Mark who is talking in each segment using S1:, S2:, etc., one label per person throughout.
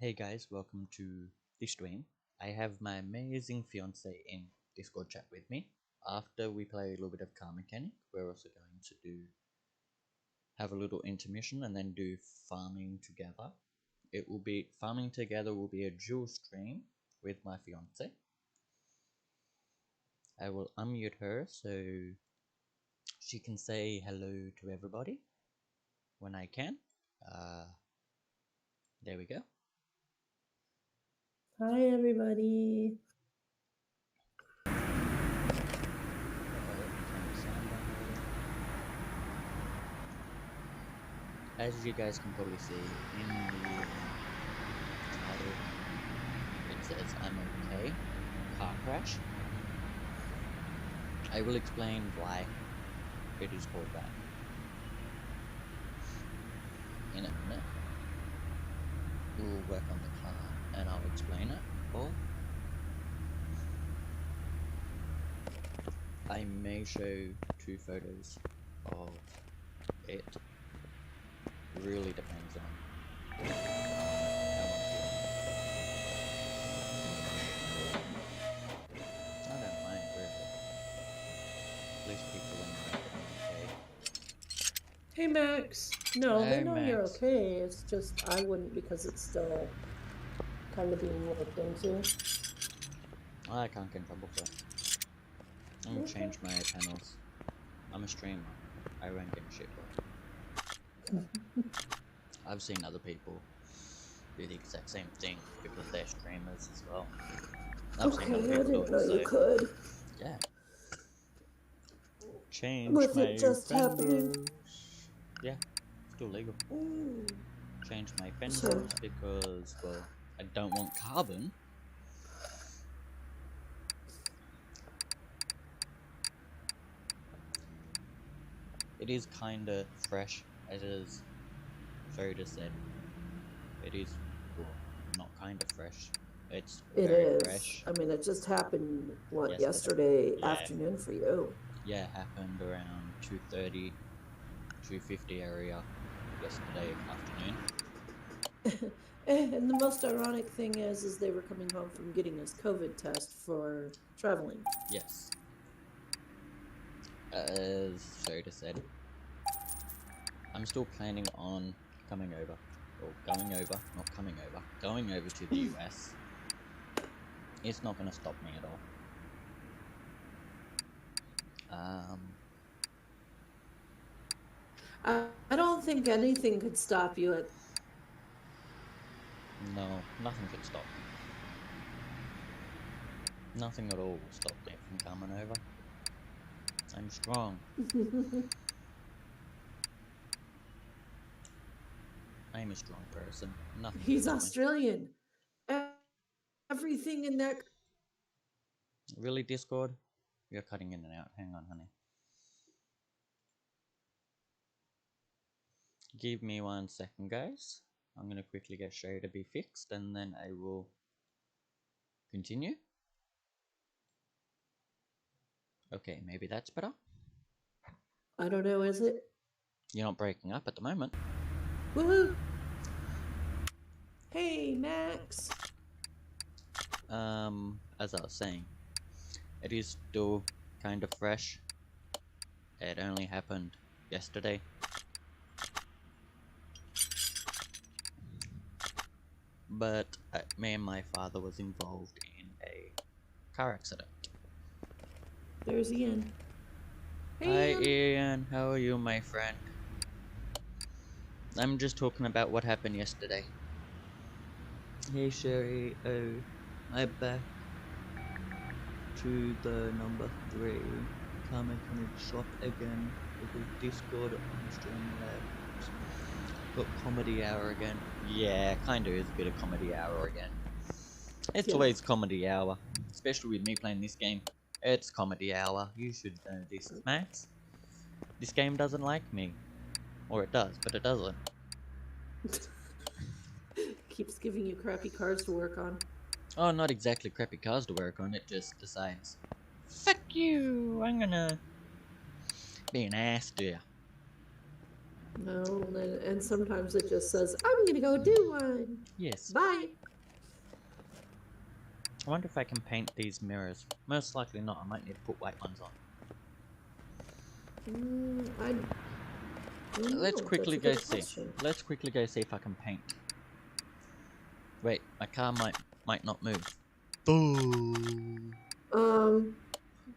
S1: Hey guys, welcome to the stream. I have my amazing fiance in Discord chat with me. After we play a little bit of car mechanic, we're also going to have a little intermission and then do farming together. Farming together will be a dual stream with my fiance. I will unmute her so she can say hello to everybody when I can. There we go.
S2: Hi, everybody.
S1: As you guys can probably see in the title, it says I'm okay, car crash. I will explain why it is called that in a minute. We'll work on the car and I'll explain it all. I may show 2 photos of it. Really depends on how I'm feeling. I don't mind really. At least people know I'm okay.
S2: Hey, Max. No, they
S1: Hey,
S2: know you're
S1: Max.
S2: okay. It's just I wouldn't because it's still kind of being looked into.
S1: I can't get in trouble for it. I'm gonna change my panels. I'm a streamer. I won't get a shit work. I've seen other people do the exact same thing because they're streamers as well. I've seen
S2: Okay,
S1: other
S2: I
S1: people do
S2: didn't know
S1: it,
S2: you
S1: so
S2: could.
S1: yeah. Change
S2: With it
S1: my
S2: just happening.
S1: fenders. Yeah, still legal. Change my
S2: So,
S1: fenders because, well, I don't want carbon. It is kinda fresh, as is Soda said. It is, well, not kinda fresh. It's
S2: it
S1: very
S2: is.
S1: fresh.
S2: I mean, it just happened, what,
S1: Yesterday.
S2: yesterday
S1: Yeah,
S2: afternoon for you?
S1: yeah, happened around 2:30, 2:50 area yesterday afternoon.
S2: And the most ironic thing is they were coming home from getting his COVID test for traveling.
S1: Yes. As Soda said, I'm still planning on coming over. Or going over, not coming over. Going over to the US. It's not going to stop me at all.
S2: I don't think anything could stop you at.
S1: No, nothing could stop me. Nothing at all will stop me from coming over. I'm strong. I'm a strong person. Nothing can
S2: He's
S1: stop me.
S2: Australian. Everything in that.
S1: Really, Discord? You're cutting in and out. Hang on, honey. Give me 1 second, guys. I'm going to quickly get Shay to be fixed and then I will continue. Okay, maybe that's better.
S2: I don't know, is it?
S1: You're not breaking up at the moment.
S2: Woohoo! Hey, Max.
S1: As I was saying, it is still kind of fresh. It only happened yesterday. But me and my father was involved in a car accident.
S2: There's Ian.
S1: Hi
S2: Hey, Ian.
S1: Ian, how are you, my friend? I'm just talking about what happened yesterday. Hey Sherry, I'm back to the number 3 car mechanic shop again because Discord on Streamlabs got comedy hour again. Yeah, kinda is a bit of comedy hour again. It's always comedy hour, especially with me playing this game. It's comedy hour. You should know this, Max. This game doesn't like me. Or it does, but it doesn't.
S2: Keeps giving you crappy cars to work on.
S1: Oh, not exactly crappy cars to work on, it just decides, fuck you, I'm gonna be an ass to you.
S2: No, and sometimes it just says, I'm gonna go do one.
S1: Yes.
S2: Bye.
S1: I wonder if I can paint these mirrors. Most likely not, I might need to put white ones on. Let's quickly go see. Let's quickly go see if I can paint. Wait, my car might not move.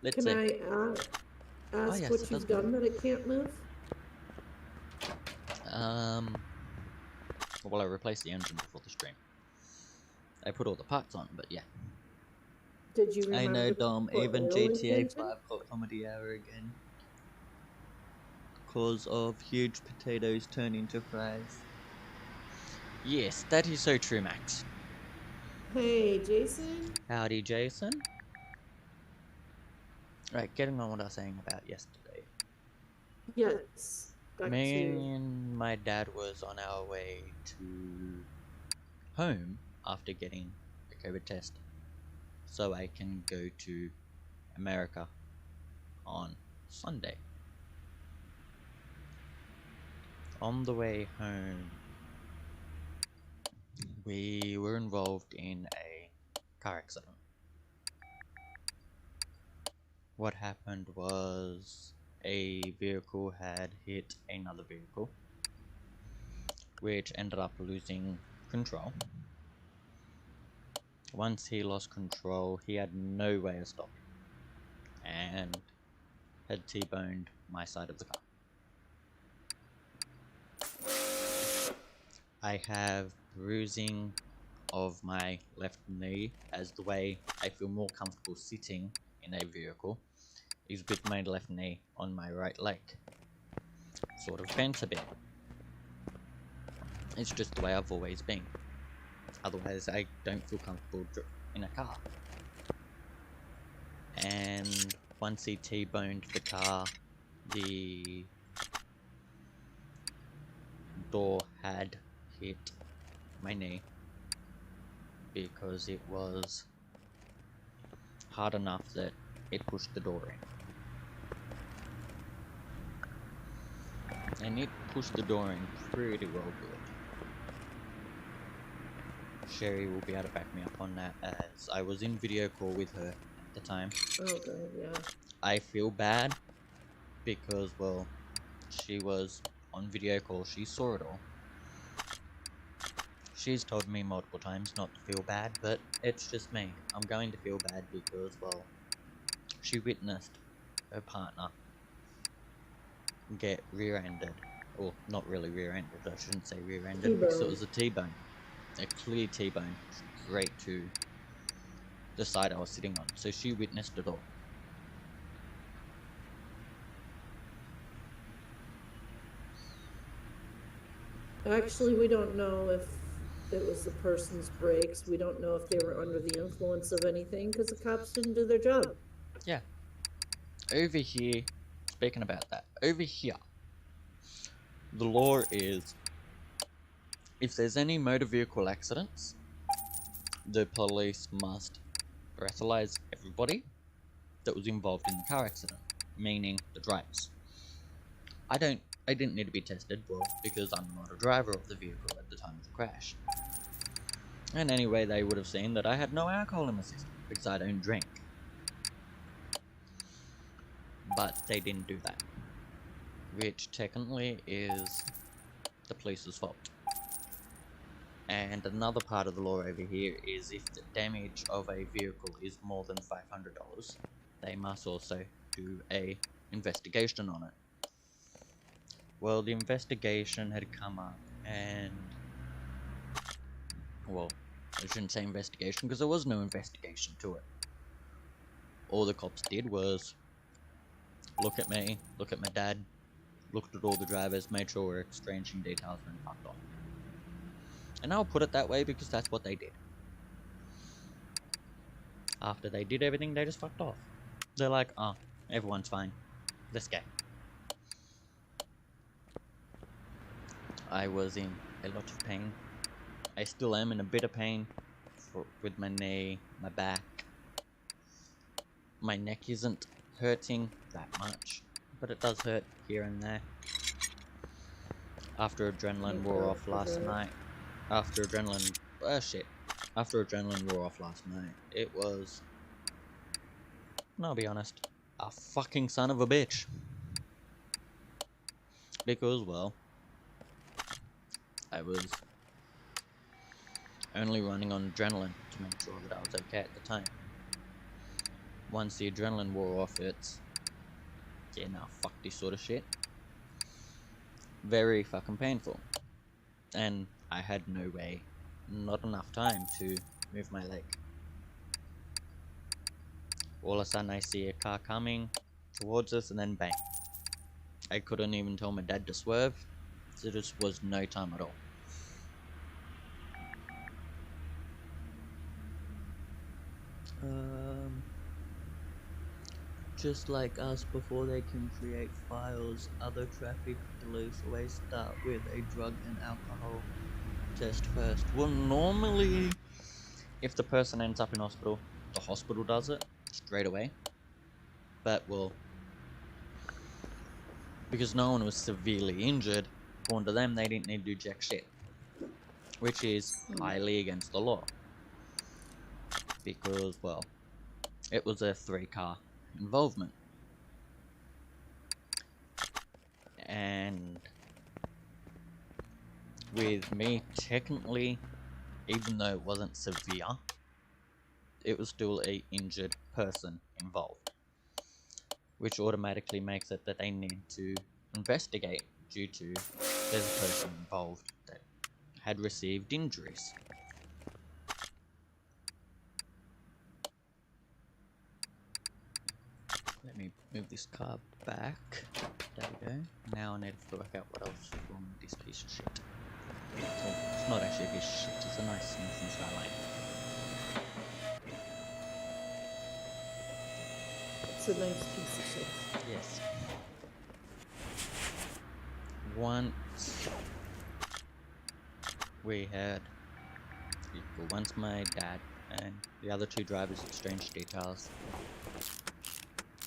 S1: Let's
S2: can
S1: see.
S2: I ask
S1: yes,
S2: what you've done that it can't move?
S1: Well, I replaced the engine before the stream. I put all the parts on, but yeah.
S2: Did you remember
S1: I know,
S2: to
S1: Dom,
S2: put
S1: even
S2: oil in the
S1: GTA
S2: engine?
S1: 5 got comedy hour again. Cause of huge potatoes turn into fries. Yes, that is so true, Max.
S2: Hey, Jason?
S1: Howdy, Jason. Right, getting on what I was saying about yesterday.
S2: Yes.
S1: Me and my dad was on our way to home after getting a COVID test, so I can go to America on Sunday. On the way home, we were involved in a car accident. What happened was a vehicle had hit another vehicle, which ended up losing control. Once he lost control, he had no way of stopping and had T-boned my side of the car. I have bruising of my left knee, as the way I feel more comfortable sitting in a vehicle is with my left knee on my right leg. Sort of bent a bit. It's just the way I've always been. Otherwise, I don't feel comfortable in a car. And once he T-boned the car, the door had hit my knee because it was hard enough that it pushed the door in. And it pushed the door in pretty well good. Sherry will be able to back me up on that, as I was in video call with her at the time.
S2: Oh god, yeah.
S1: I feel bad because, well, she was on video call, she saw it all. She's told me multiple times not to feel bad, but it's just me. I'm going to feel bad because, well, she witnessed her partner get rear-ended. Or, not really rear-ended, I shouldn't say rear-ended, because it was a T-bone. A clear T-bone straight to the side I was sitting on. So she witnessed it all.
S2: Actually, we don't know if it was the person's brakes. We don't know if they were under the influence of anything, because the cops didn't do their job.
S1: Yeah. Over here, speaking about that, over here, the law is, if there's any motor vehicle accidents, the police must breathalyze everybody that was involved in the car accident, meaning the drivers. I didn't need to be tested, well, because I'm not a driver of the vehicle at the time of the crash. And anyway, they would have seen that I had no alcohol in my system, because I don't drink. But they didn't do that, which technically is the police's fault. And another part of the law over here is if the damage of a vehicle is more than $500, they must also do a investigation on it. Well, the investigation had come up, and, well, I shouldn't say investigation because there was no investigation to it. All the cops did was look at me, look at my dad, looked at all the drivers, made sure we're exchanging details, and fucked off. And I'll put it that way because that's what they did. After they did everything, they just fucked off. They're like, oh, everyone's fine. Let's go. I was in a lot of pain. I still am in a bit of pain with my knee, my back. My neck isn't hurting that much, but it does hurt here and there. After adrenaline wore off last night, after adrenaline wore off last night, it was, I'll be honest, a fucking son of a bitch. Because, well, I was only running on adrenaline to make sure that I was okay at the time. Once the adrenaline wore off, it's, yeah, nah, fuck this sort of shit. Very fucking painful. And I had no way, not enough time to move my leg. All of a sudden I see a car coming towards us and then bang. I couldn't even tell my dad to swerve, so there just was no time at all. Just like us, before they can create files, other traffic police always start with a drug and alcohol test first. Well, normally, if the person ends up in hospital, the hospital does it straight away. But, well, because no one was severely injured, according to them, they didn't need to do jack shit. Which is highly against the law. Because, well, it was a 3-car involvement. And with me, technically, even though it wasn't severe, it was still a injured person involved. which automatically makes it that they need to investigate due to there's a person involved that had received injuries. Let me move this car back. There we go. Now I need to work out what else is wrong with this piece of shit. Well, it's not actually a piece of shit, it's a nice Simpsons skyline.
S2: It's a nice piece of shit.
S1: Yes. Once we had once my dad and the other two drivers exchanged details,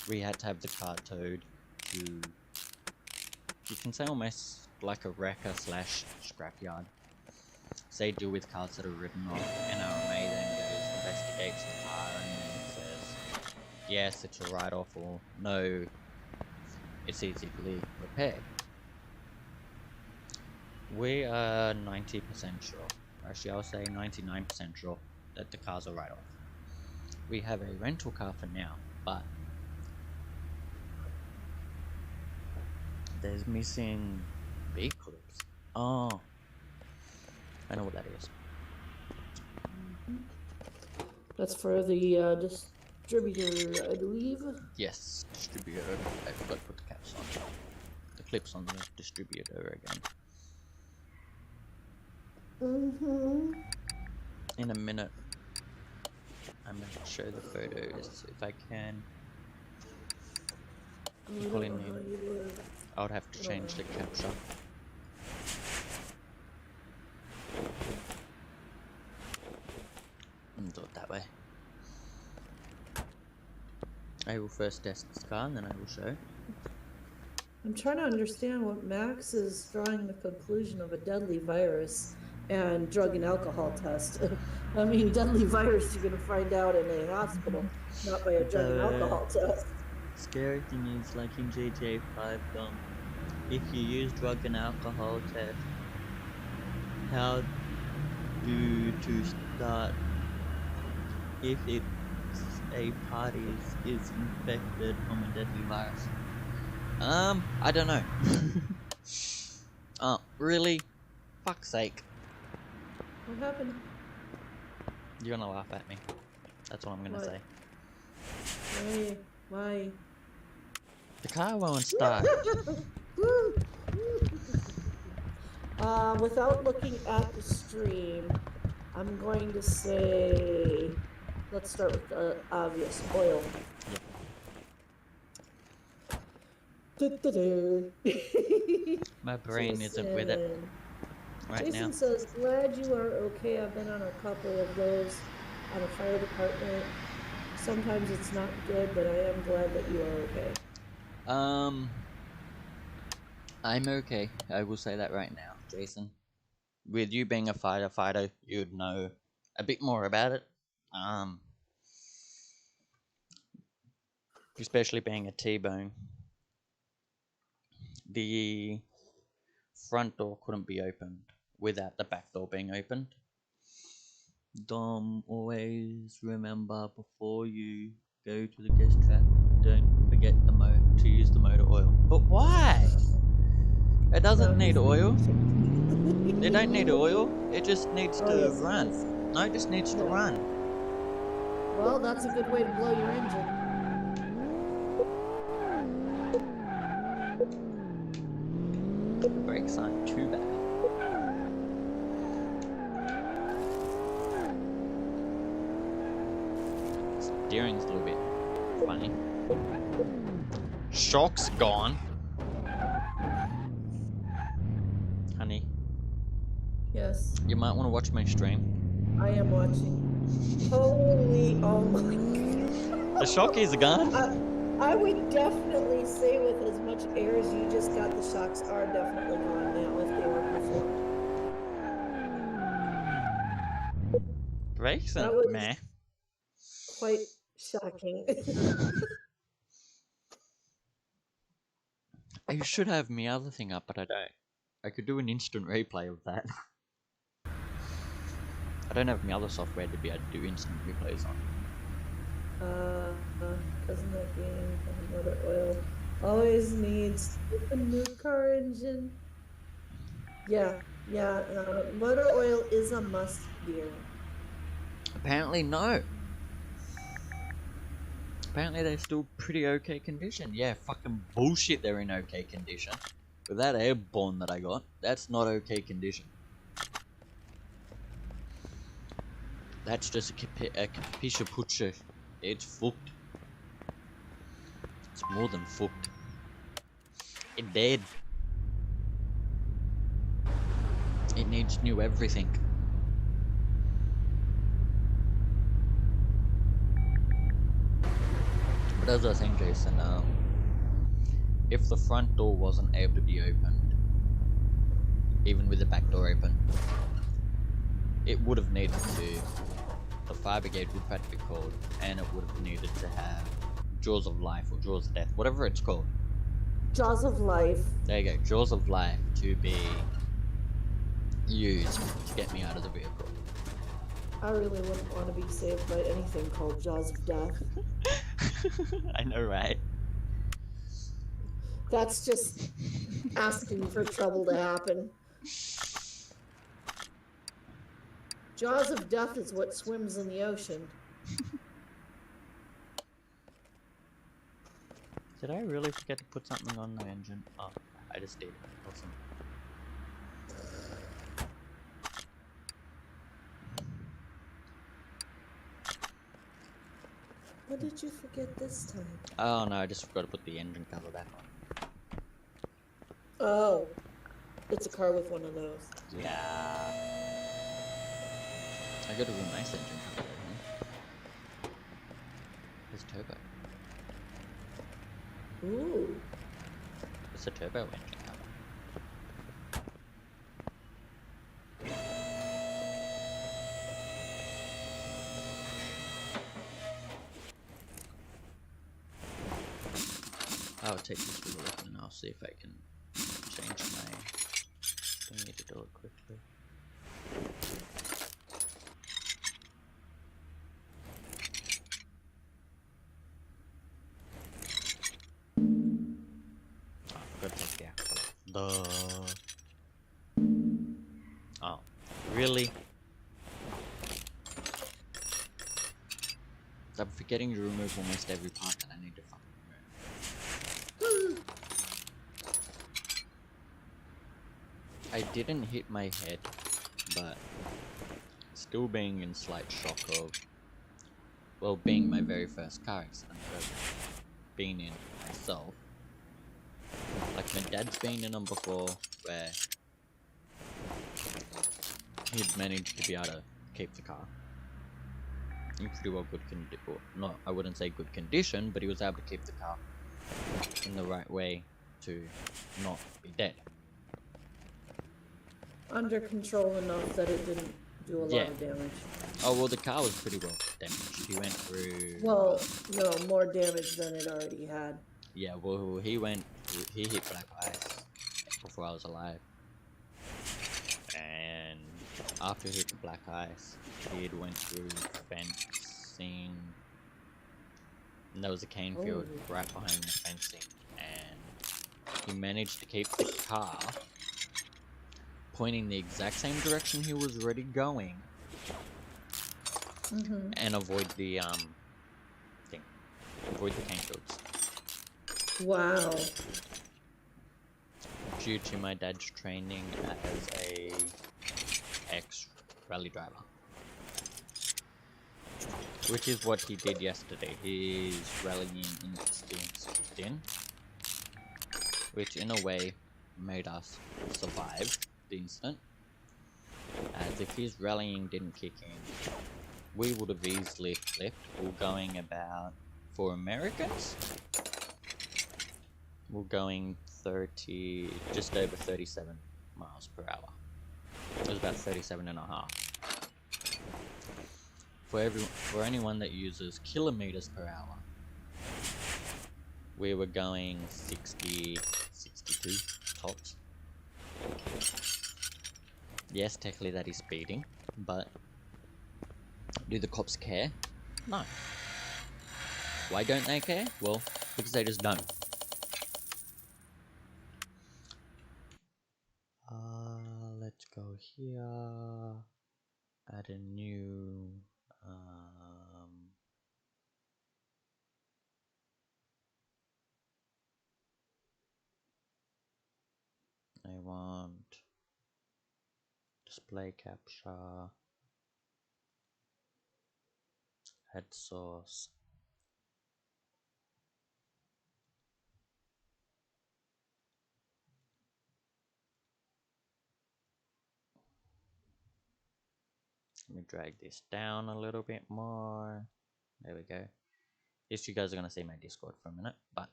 S1: we had to have the car towed to, you can say, almost like a wrecker slash scrapyard. So they deal with cars that are written off, and RMA then goes, investigates the car, and then says, yes, it's a write-off, or no, it's easily repaired. We are 90% sure, actually I'll say 99% sure, that the car's a write-off. We have a rental car for now, but there's missing B clips. Oh, I know what that is.
S2: That's for the distributor, I believe.
S1: Yes, distributor. I forgot to put the caps on. The clips on the distributor again. In a minute, I'm going to show the photos if I can. Probably need, I would have to change the capture. And do it that way. I will first test this car and then I will show.
S2: I'm trying to understand what Max is drawing the conclusion of a deadly virus and drug and alcohol test. I mean, deadly virus you're going to find out in a hospital, not by a drug and alcohol test.
S1: Scary thing is, like in GTA 5, if you use drug and alcohol test, how to start if it's a party is infected from a deadly virus? I don't know. Oh, really? Fuck's sake.
S2: What happened?
S1: You're gonna laugh at me. That's what I'm gonna say.
S2: Why?
S1: The car won't start.
S2: Without looking at the stream, I'm going to say, let's start with the obvious, oil.
S1: My brain isn't with it right
S2: Jason
S1: now.
S2: says, glad you are okay. I've been on a couple of those on a fire department. Sometimes it's not good, but I am glad that you are okay.
S1: I'm okay. I will say that right now, Jason. With you being a firefighter, you'd know a bit more about it. Especially being a T-bone. The front door couldn't be opened without the back door being opened. Dom, always remember before you go to the guest trap, don't forget to use the motor oil. But why? It doesn't need oil. It don't need oil. It just needs to run. No, it just needs to run.
S2: Well, that's a good way to blow your engine.
S1: The brakes aren't too bad. Steering's a little bit funny. Shock's gone. Honey.
S2: Yes.
S1: You might want to watch my stream.
S2: I am watching. Holy, oh my God.
S1: The shock is gone.
S2: I would definitely say with as much air as you just got, the shocks are definitely gone now if they were before.
S1: Brakes
S2: That
S1: and
S2: was
S1: meh.
S2: quite shocking.
S1: I should have my other thing up, but I don't. I could do an instant replay of that. I don't have my other software to be able to do instant replays on.
S2: Cousin that game, motor oil. Always needs a new car engine. Yeah, yeah. Motor oil is a must, dear.
S1: Apparently, no. Apparently, they're still pretty okay condition. Yeah, fucking bullshit, they're in okay condition. With that airborne that I got, that's not okay condition. That's just a capisha pucha. It's fucked. It's more than fucked. It dead. It needs new everything. But as I was saying, Jason, if the front door wasn't able to be opened, even with the back door open, it would have needed to, the fire brigade would have had to be called, and it would have needed to have Jaws of Life or Jaws of Death, whatever it's called.
S2: Jaws of Life.
S1: There you go, Jaws of Life to be used to get me out of the vehicle.
S2: I really wouldn't want to be saved by anything called Jaws of Death.
S1: I know, right?
S2: That's just asking for trouble to happen. Jaws of Death is what swims in the ocean.
S1: Did I really forget to put something on the engine? Oh, I just did. Awesome.
S2: What did you forget this time?
S1: Oh no, I just forgot to put the engine cover back on.
S2: Oh, it's a car with one of those.
S1: Yeah. I got a real nice engine cover there, huh? There's turbo.
S2: Ooh.
S1: It's a turbo engine cover. I'll take this wheel off and I'll see if I can change my thingy to do it quickly. Oh, I forgot to take the axle off. Duh. Oh, really? I'm forgetting to remove almost every part that I need to fucking remove. I didn't hit my head, but still being in slight shock of, well, being my very first car accident, but being in myself. Like my dad's been in them before, where he'd managed to be able to keep the car in pretty well good condition. No, I wouldn't say good condition, but he was able to keep the car in the right way to not be dead.
S2: Under control enough that it didn't do a lot of damage.
S1: Oh, well, the car was pretty well damaged. He went through...
S2: Well, no, more damage than it already had.
S1: Yeah, well, he hit black ice before I was alive. And after he hit the black ice, he had went through fencing. And there was a cane field right behind the fencing. And he managed to keep the car pointing the exact same direction he was already going. And avoid the avoid the cane fields.
S2: Wow.
S1: Due to my dad's training as a ex-rally driver. Which is what he did yesterday. His rallying instincts kicked in. Which in a way made us survive the incident. As if his rallying didn't kick in, we would have easily flipped, all going about, for Americans, we're going 30, just over 37 miles per hour. It was about 37 and a half. For anyone that uses kilometers per hour, we were going 60, 62 tops. Yes, technically that is speeding, but do the cops care? No. Why don't they care? Well, because they just don't. Let's go here. Add a new. I want display capture. Add source. Let me drag this down a little bit more. There we go. Yes, you guys are going to see my Discord for a minute, but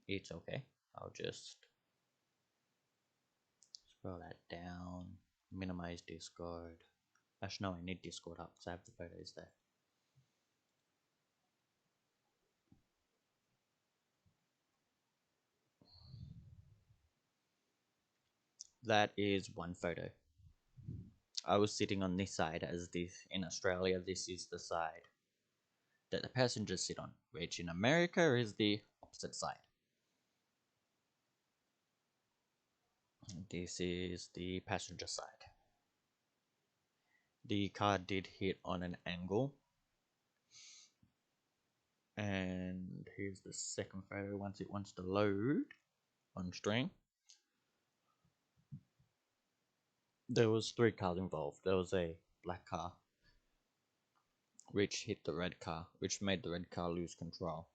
S1: it's okay. I'll just scroll that down, minimize Discord. Actually, no, I need Discord up because I have the photos there. That is one photo. I was sitting on this side, as this in Australia, this is the side that the passengers sit on, which in America is the opposite side. This is the passenger side. The car did hit on an angle. And here's the second photo once it wants to load on stream. There was 3 cars involved. There was a black car which hit the red car, which made the red car lose control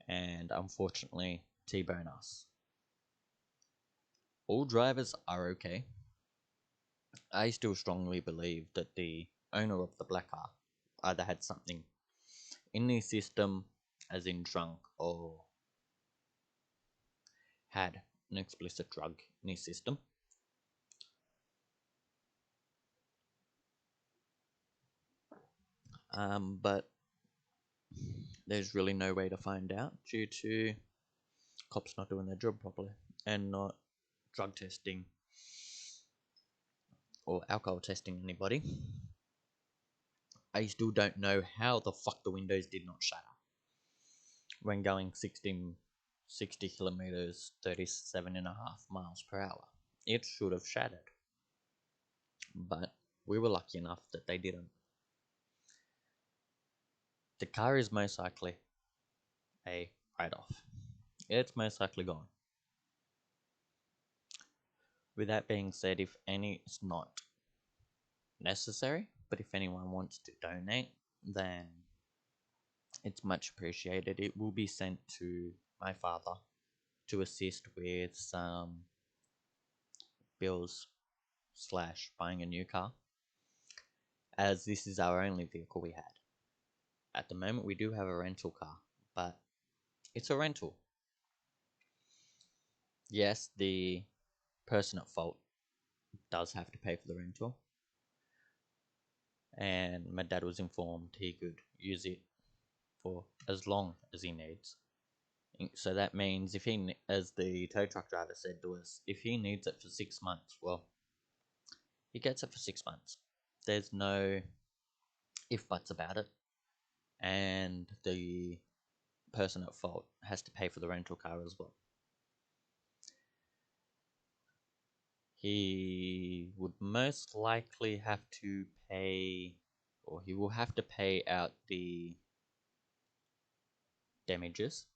S1: and unfortunately T-bone us. All drivers are okay. I still strongly believe that the owner of the black car either had something in his system, as in drunk, or had an explicit drug in his system. But there's really no way to find out due to cops not doing their job properly and not drug testing or alcohol testing anybody. I still don't know how the fuck the windows did not shatter when going 60 kilometers, 37.5 miles per hour. It should have shattered, but we were lucky enough that they didn't. The car is most likely a write-off. It's most likely gone. With that being said, if any, it's not necessary, but if anyone wants to donate, then it's much appreciated. It will be sent to my father to assist with some bills / buying a new car, as this is our only vehicle we had. At the moment we do have a rental car, but it's a rental. Yes, the person at fault does have to pay for the rental, and my dad was informed he could use it for as long as he needs. So that means if he, as the tow truck driver said to us, if he needs it for 6 months, well, he gets it for 6 months. There's no if buts about it, and the person at fault has to pay for the rental car as well. He would most likely have to pay, or he will have to pay out the damages.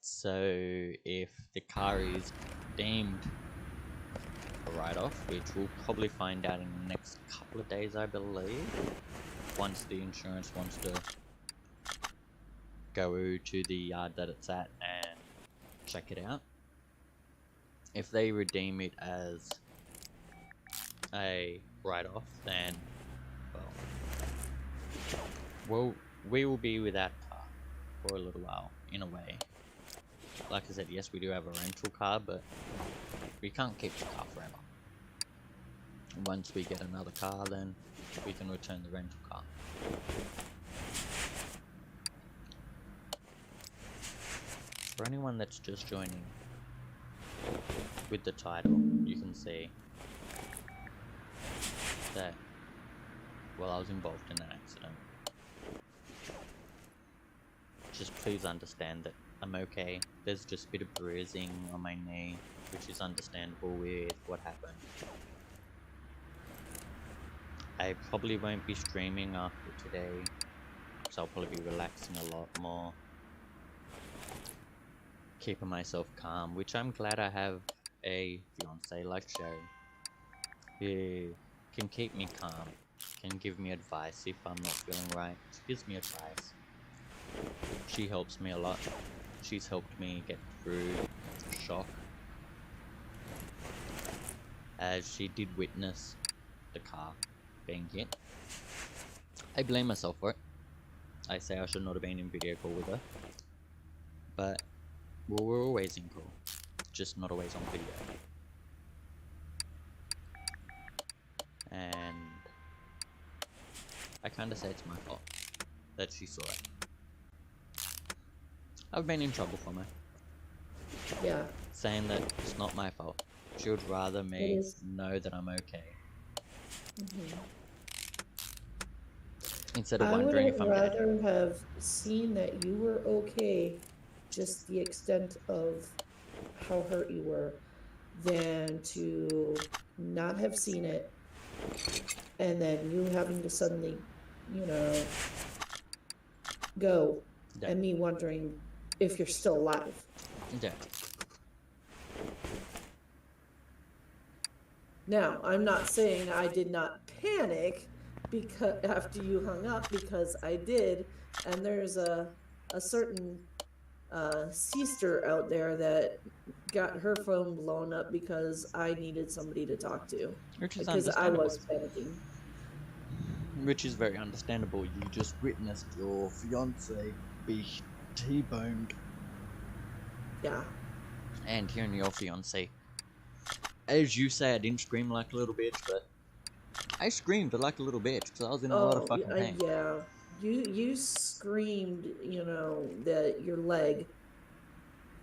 S1: So if the car is deemed a write-off, which we'll probably find out in the next couple of days, I believe, once the insurance wants to go to the yard that it's at and check it out. If they redeem it as a write-off, then we will be without a car for a little while, in a way. Like I said, yes, we do have a rental car, but we can't keep the car forever. Once we get another car, then we can return the rental car. For anyone that's just joining, with the title, you can see that well, I was involved in an accident. Just please understand that I'm okay. There's just a bit of bruising on my knee, which is understandable with what happened. I probably won't be streaming after today, so I'll probably be relaxing a lot more. Keeping myself calm, which I'm glad I have a fiance like Sherry, who can keep me calm, can give me advice if I'm not feeling right. She gives me advice. She helps me a lot. She's helped me get through shock, as she did witness the car being hit. I blame myself for it. I say I should not have been in video call with her, but we're always in call, just not always on video. And I kinda say it's my fault that she saw it. I've been in trouble from her,
S2: Yeah,
S1: saying that it's not my fault. She would rather
S2: it
S1: me
S2: is.
S1: know that I'm okay,
S2: Mhm.
S1: instead of
S2: I would
S1: wondering
S2: have
S1: if I'm dead.
S2: rather have seen that you were okay, just the extent of how hurt you were, than to not have seen it and then you having to suddenly, you know, go
S1: Yeah.
S2: and me wondering if you're still alive.
S1: Yeah.
S2: Now, I'm not saying I did not panic because after you hung up, because I did, and there's a certain sister out there that got her phone blown up because I needed somebody to talk to,
S1: Which is
S2: because I
S1: understandable.
S2: was panicking.
S1: Which is very understandable. You just witnessed your fiance be T-boned.
S2: Yeah.
S1: And hearing your fiance, as you say, I didn't scream like a little bitch, but I screamed like a little bitch because I was in a lot of
S2: Oh,
S1: fucking pain.
S2: yeah. You screamed, you know, that your leg,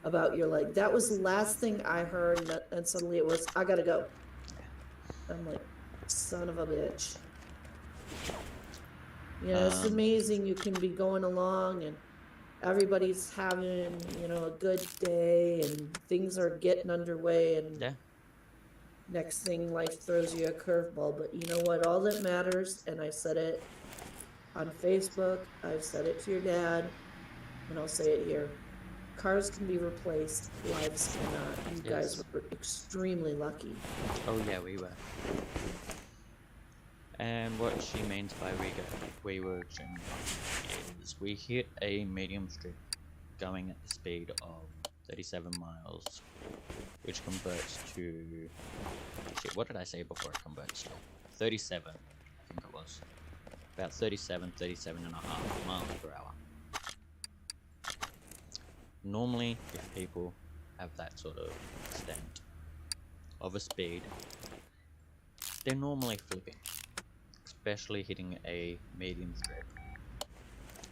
S2: about your leg. That was the last thing I heard, and suddenly it was, I gotta go. I'm like, son of a bitch. You know, it's amazing you can be going along and everybody's having, you know, a good day and things are getting underway, and
S1: Yeah.
S2: next thing life throws you a curveball. But you know what? All that matters, and I said it on Facebook, I've said it to your dad, and I'll say it here. Cars can be replaced, lives cannot. You guys
S1: Yes.
S2: were extremely lucky.
S1: Oh yeah, we were. And what she means by we were extremely lucky is we hit a medium strip going at the speed of 37 miles, which converts to... Shit, what did I say before it converts to? 37, I think it was. About 37 and a half miles per hour. Normally, if people have that sort of extent of a speed, they're normally flipping, especially hitting a medium strip.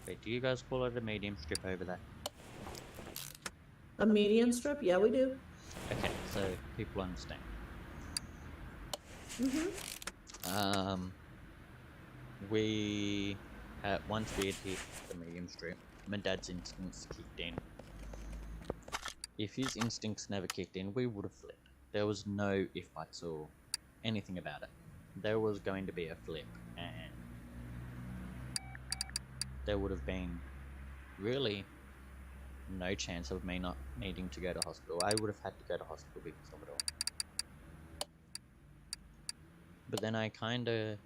S1: Wait, do you guys call it a medium strip over there?
S2: A median strip? Yeah, we do.
S1: Okay, so people understand.
S2: Mm-hmm.
S1: We had, once we had hit the medium strip, my dad's instincts kicked in. If his instincts never kicked in, we would have flipped. There was no if buts or anything about it. There was going to be a flip, and there would have been really no chance of me not needing to go to hospital. I would have had to go to hospital because of it all. But then I kinda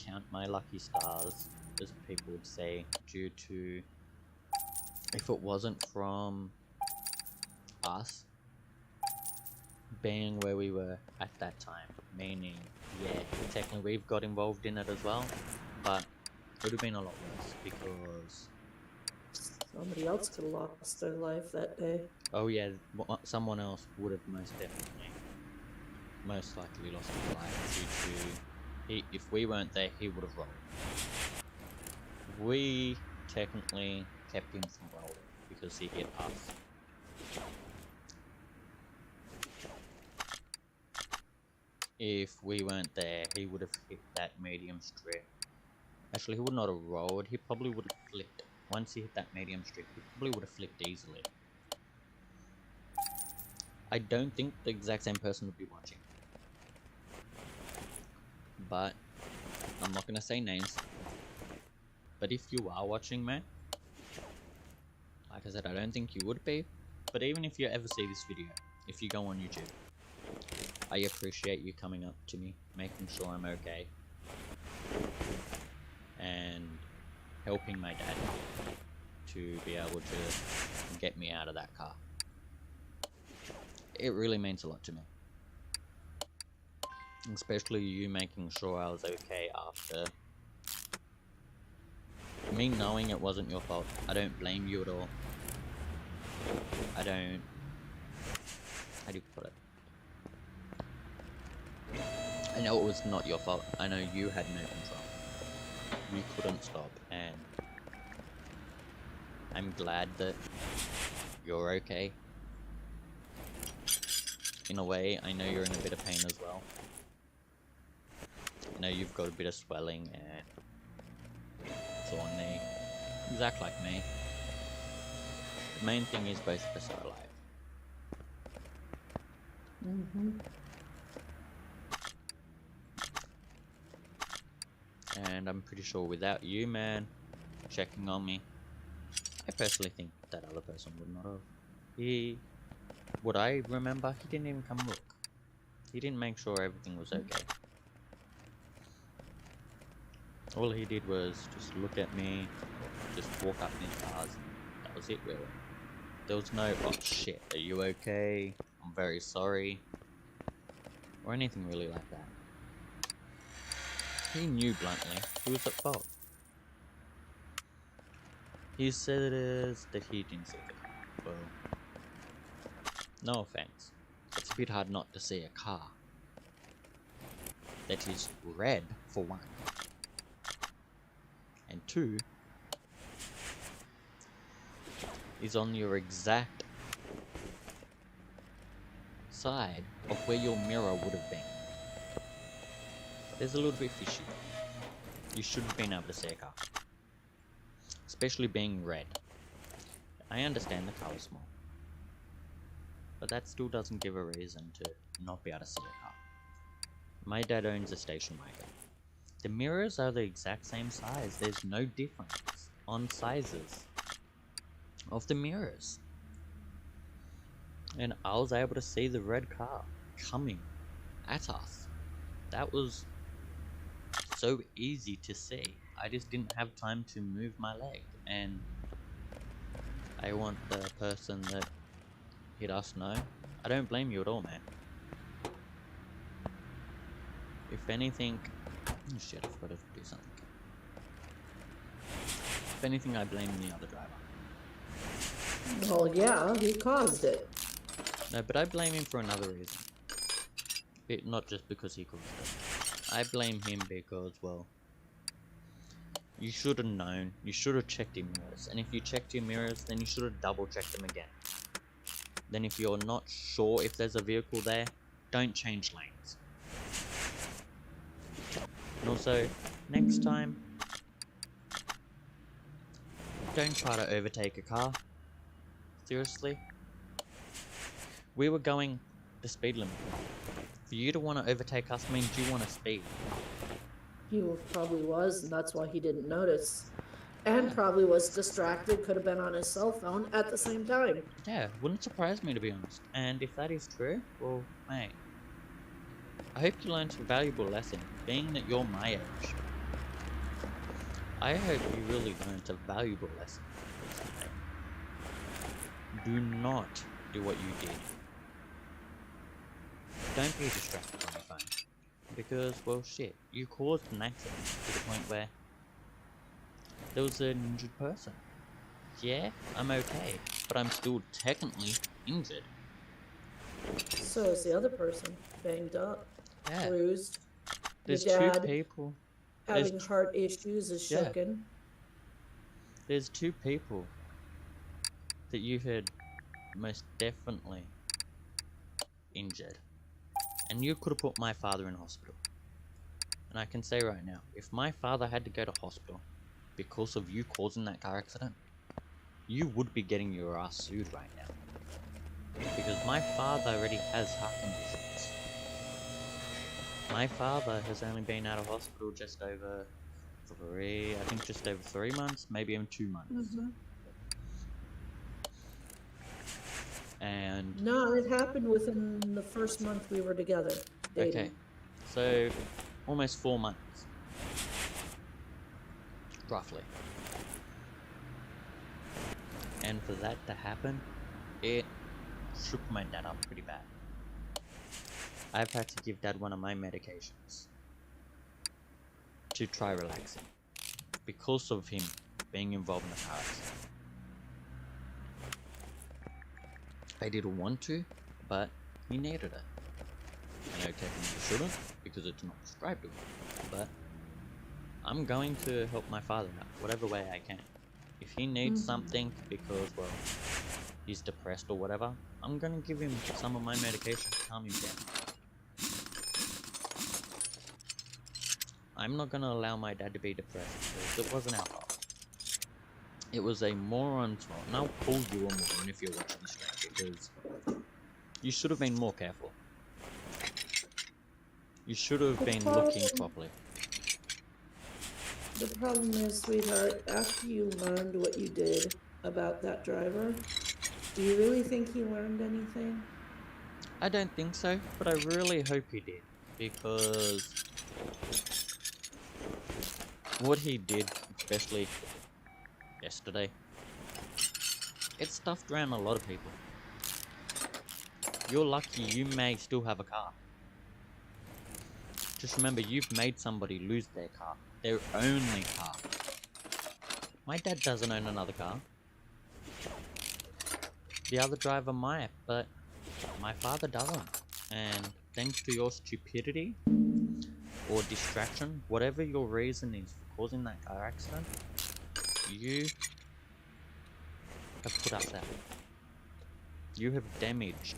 S1: count my lucky stars, as people would say, due to, if it wasn't from us being where we were at that time, meaning, yeah, technically we've got involved in it as well, but it would have been a lot worse because...
S2: Somebody else could have lost their life that day.
S1: Oh yeah, someone else would have most likely lost his life due to, if we weren't there, he would have rolled. We technically kept him from rolling because he hit us. If we weren't there, he would have hit that medium strip Actually, he would not have rolled. He probably would have flipped. Once he hit that medium streak, he probably would have flipped easily. I don't think the exact same person would be watching. But I'm not gonna say names. But if you are watching, man, like I said, I don't think you would be. But even if you ever see this video, if you go on YouTube, I appreciate you coming up to me, making sure I'm okay, and helping my dad to be able to get me out of that car. It really means a lot to me. Especially you making sure I was okay after me knowing it wasn't your fault. I don't blame you at all. I don't... How do you put it? I know it was not your fault. I know you had no control. You couldn't stop, and I'm glad that you're okay. In a way, I know you're in a bit of pain as well. I know you've got a bit of swelling and sore knee. Exact like me. The main thing is both of us are alive. And I'm pretty sure without you, man, checking on me, I personally think that other person would not have. Would I remember? He didn't even come look. He didn't make sure everything was okay. All he did was just look at me, just walk up in his cars. That was it, really. There was no, oh shit, are you okay? I'm very sorry. Or anything really like that. He knew bluntly he was at fault. He said it is that he didn't see the car. Well, no offense. It's a bit hard not to see a car that is red, for one. And two, is on your exact side of where your mirror would have been. There's a little bit fishy. You should have been able to see a car. Especially being red. I understand the car was small. But that still doesn't give a reason to not be able to see a car. My dad owns a station wagon. The mirrors are the exact same size. There's no difference on sizes of the mirrors. And I was able to see the red car coming at us. That was so easy to see. I just didn't have time to move my leg. And I want the person that hit us know. I don't blame you at all, man. If anything... Oh shit, I forgot to do something. If anything, I blame the other driver.
S2: Well, yeah, he caused it.
S1: No, but I blame him for another reason. Not just because he caused it. I blame him because, well, you should have known. You should have checked your mirrors. And if you checked your mirrors, then you should have double checked them again. Then if you're not sure if there's a vehicle there, don't change lanes. And also, next time, don't try to overtake a car. Seriously. We were going the speed limit. For you to want to overtake us means you want to speed.
S2: He probably was, and that's why he didn't notice. And probably was distracted, could have been on his cell phone at the same time.
S1: Yeah, wouldn't surprise me, to be honest. And if that is true, well, mate, I hope you learned a valuable lesson, being that you're my age. I hope you really learned a valuable lesson. Do not do what you did. Don't be distracted on your phone. Because, well, shit, you caused an accident to the point where there was an injured person. Yeah, I'm okay, but I'm still technically injured.
S2: So is the other person, banged up,
S1: Yeah.
S2: bruised.
S1: There's
S2: Your
S1: two
S2: dad
S1: people.
S2: having heart issues is shooken.
S1: There's two people that you had most definitely injured. And you could have put my father in hospital. And I can say right now, if my father had to go to hospital because of you causing that car accident, you would be getting your ass sued right now. Because my father already has heart conditions. My father has only been out of hospital just over just over 3 months, maybe even 2 months.
S2: Mm-hmm.
S1: And
S2: No, it happened within the first month we were together, dating.
S1: okay, so almost 4 months, roughly. And for that to happen, it shook my dad up pretty bad. I've had to give dad one of my medications to try relaxing because of him being involved in the car accident. I didn't want to, but he needed it. I know technically you shouldn't because it's not prescribed to him, but I'm going to help my father out whatever way I can. If he needs something because, well, he's depressed or whatever, I'm gonna give him some of my medication to calm him down. I'm not gonna allow my dad to be depressed because it wasn't our fault. It was a moron's fault, and I'll call you a moron if you're watching this stream because you should have been more careful. You should have been looking properly.
S2: The problem is, sweetheart, after you learned what you did about that driver, do you really think he learned anything?
S1: I don't think so, but I really hope he did, because what he did, especially yesterday, it stuffed around a lot of people. You're lucky you may still have a car. Just remember, you've made somebody lose their car, their only car. My dad doesn't own another car. The other driver might, but my father doesn't. And thanks to your stupidity or distraction, whatever your reason is for causing that car accident, you have put us out. You have damaged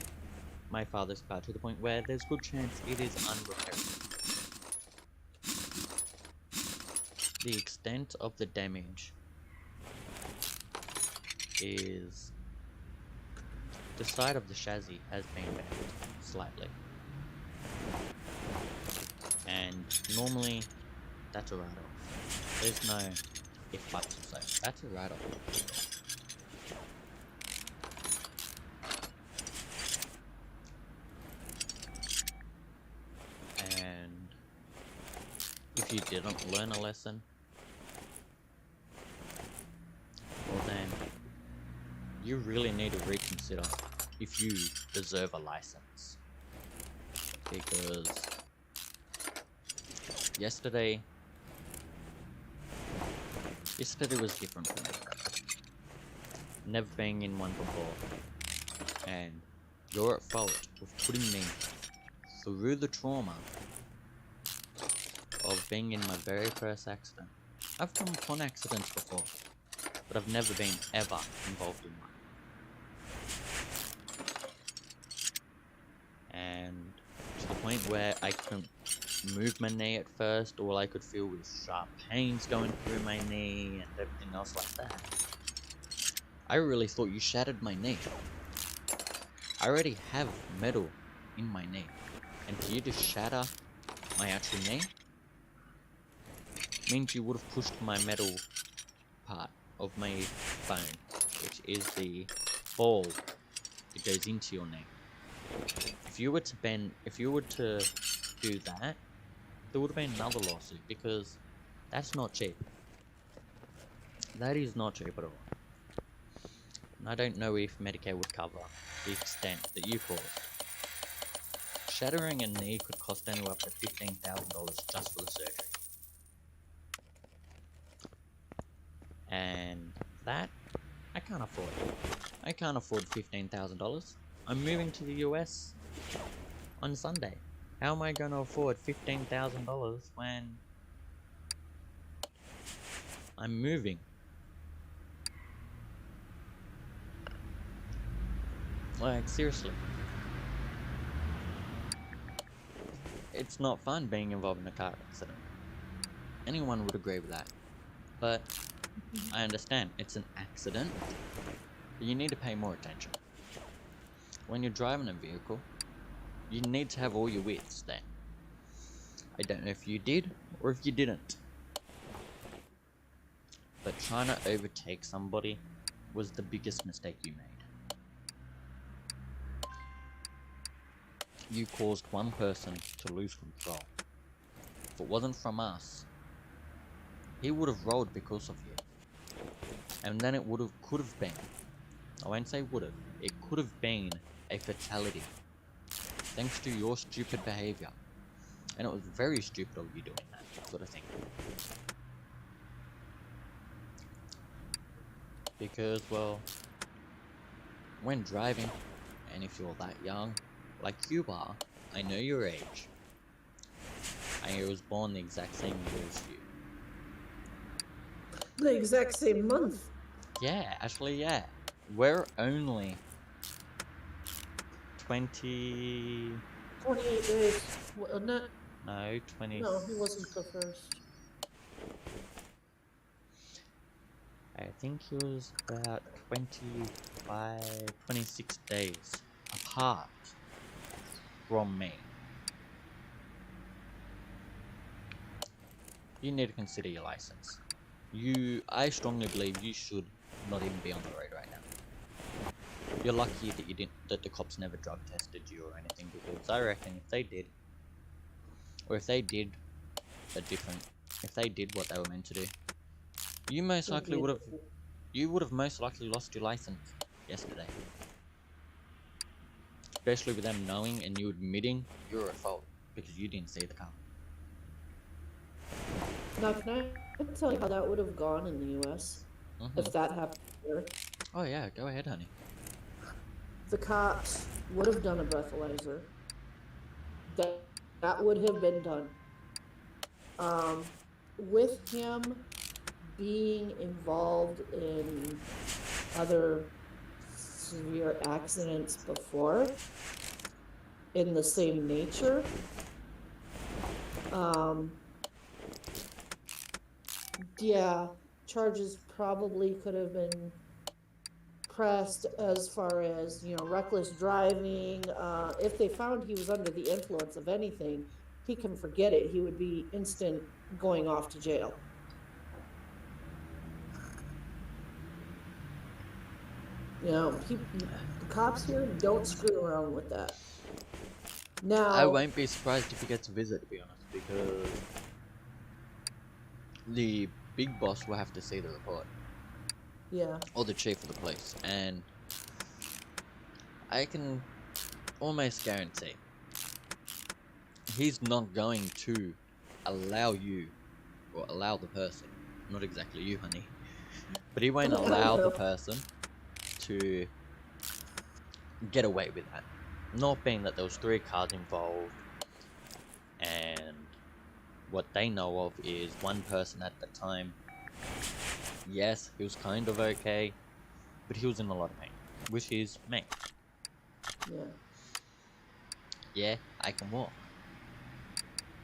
S1: my father's car to the point where there's good chance it is unrepairable. The extent of the damage is the side of the chassis has been bent slightly, and normally that's a write-off. There's no if buts or so. That's a write-off. And if you didn't learn a lesson, well then, you really need to reconsider if you deserve a license. Because yesterday was different for me. Never being in one before. And you're at fault of putting me through the trauma of being in my very first accident. I've come upon accidents before, but I've never been ever involved in one. And to the point where I couldn't move my knee at first, all I could feel was sharp pains going through my knee and everything else like that. I really thought you shattered my knee. I already have metal in my knee, and for you to shatter my actual knee means you would have pushed my metal part of my bone, which is the ball that goes into your knee. If you were to do that, there would have been another lawsuit, because that's not cheap. That is not cheap at all. And I don't know if Medicare would cover the extent that you caused. Shattering a knee could cost anywhere up to $15,000 just for the surgery. And that, I can't afford. I can't afford $15,000. I'm moving to the US on Sunday. How am I going to afford $15,000 when I'm moving? Like, seriously. it's not fun being involved in a car accident. Anyone would agree with that. But I understand it's an accident, but you need to pay more attention. When you're driving a vehicle, you need to have all your wits there. I don't know if you did or if you didn't, but trying to overtake somebody was the biggest mistake you made. You caused one person to lose control. If it wasn't from us, he would have rolled because of you. And then it could have been, I won't say would have, it could have been a fatality. Thanks to your stupid behavior. And it was very stupid of you doing that sort of thing. Because, well, when driving, and if you're that young, like you are, I know your age. I was born the exact same year as you.
S2: The exact same month.
S1: Yeah, actually, yeah. We're only 20...
S2: 28 days, wasn't it?
S1: No, 20...
S2: No, he wasn't the first.
S1: I think he was about 25, 26 days apart from me. You need to consider your license. I strongly believe you should not even be on the road right now. You're lucky that the cops never drug tested you or anything, because I reckon if they did, or if they did what they were meant to do, you would have most likely lost your license yesterday. Especially with them knowing and you admitting you're at fault because you didn't see the car.
S2: Now, can I tell you how that would have gone in the US if that happened here?
S1: Oh yeah, go ahead, honey.
S2: The cops would have done a breathalyzer. That would have been done. With him being involved in other severe accidents before in the same nature, yeah, charges probably could have been pressed as far as, reckless driving. If they found he was under the influence of anything, he can forget it. He would be instant going off to jail. The cops here don't screw around with that. Now,
S1: I won't be surprised if he gets a visit, to be honest, because the big boss will have to see the report.
S2: Yeah.
S1: Or the chief of the police, and I can almost guarantee he's not going to allow you, or allow the person, not exactly you, honey, but he won't allow the person to get away with that. Not being that there was 3 cars involved, and what they know of is one person at the time. Yes, he was kind of okay, but he was in a lot of pain, which is me.
S2: Yeah.
S1: Yeah, I can walk.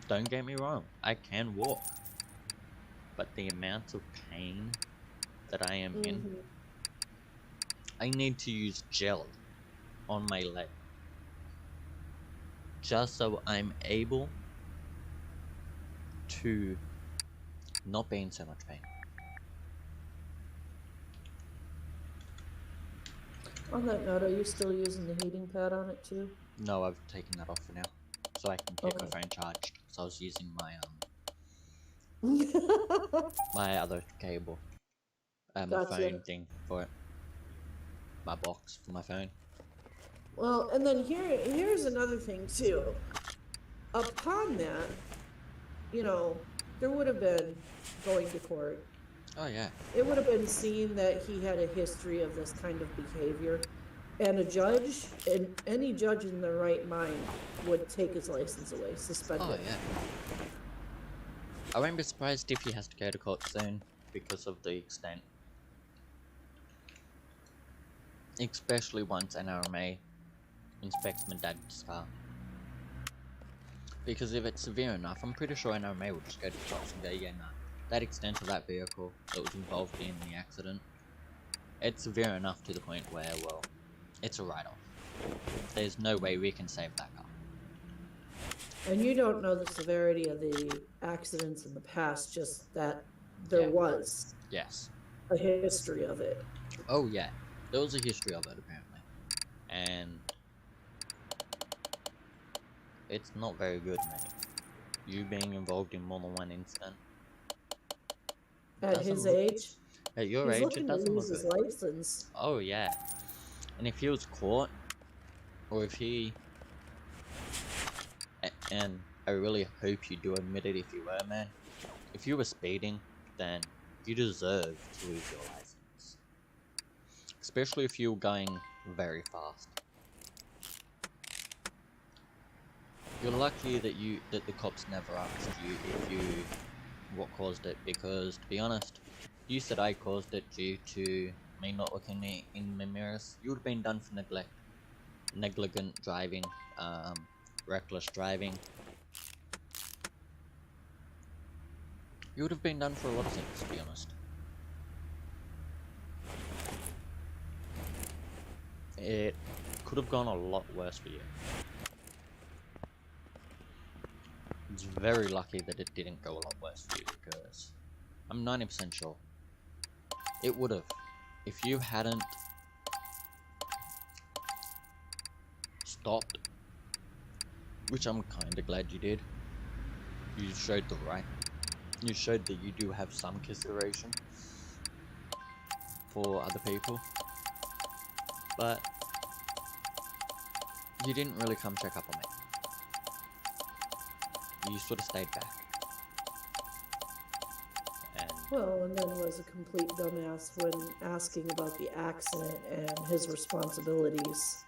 S1: Don't get me wrong, I can walk. But the amount of pain that I am in, I need to use gel on my leg. Just so I'm able to not be in so much pain.
S2: On that note, are you still using the heating pad on it too?
S1: No, I've taken that off for now, so I can keep my phone charged. So I was using my my other cable, my phone thing for it, my box for my phone.
S2: Well, and then here's another thing too. Upon that, there would have been going to court.
S1: Oh yeah.
S2: It would have been seen that he had a history of this kind of behavior, and a judge, and any judge in their right mind, would take his license away, suspend it.
S1: Oh yeah. I won't be surprised if he has to go to court soon because of the extent. Especially once NRMA inspects my dad's car. Because if it's severe enough, I'm pretty sure NRMA will just go to the cops and go, yeah, no, that extent of that vehicle that was involved in the accident, it's severe enough to the point where, well, it's a write-off. There's no way we can save that car.
S2: And you don't know the severity of the accidents in the past, just that there
S1: Yeah.
S2: was
S1: Yes.
S2: a history of it.
S1: Oh yeah, there was a history of it apparently, and it's not very good, mate. You being involved in more than one incident.
S2: At his
S1: Look,
S2: age,
S1: at your
S2: he's
S1: age, it
S2: looking to
S1: doesn't
S2: lose
S1: look
S2: his
S1: good.
S2: license.
S1: Oh yeah, and if he was caught, or if he, and I really hope you do admit it if you were, man. If you were speeding, then you deserve to lose your license. Especially if you were going very fast. You're lucky that the cops never asked you if you what caused it, because to be honest, you said I caused it due to me not looking me in the mirrors. You would have been done for negligent driving, reckless driving. You would have been done for a lot of things, to be honest. It could have gone a lot worse for you. It's very lucky that it didn't go a lot worse for you, because I'm 90% sure it would have. If you hadn't stopped, which I'm kinda glad you did, you showed the right. You showed that you do have some consideration for other people, but you didn't really come check up on me. You sort of stayed back. And
S2: Well, and then was a complete dumbass when asking about the accident and his responsibilities.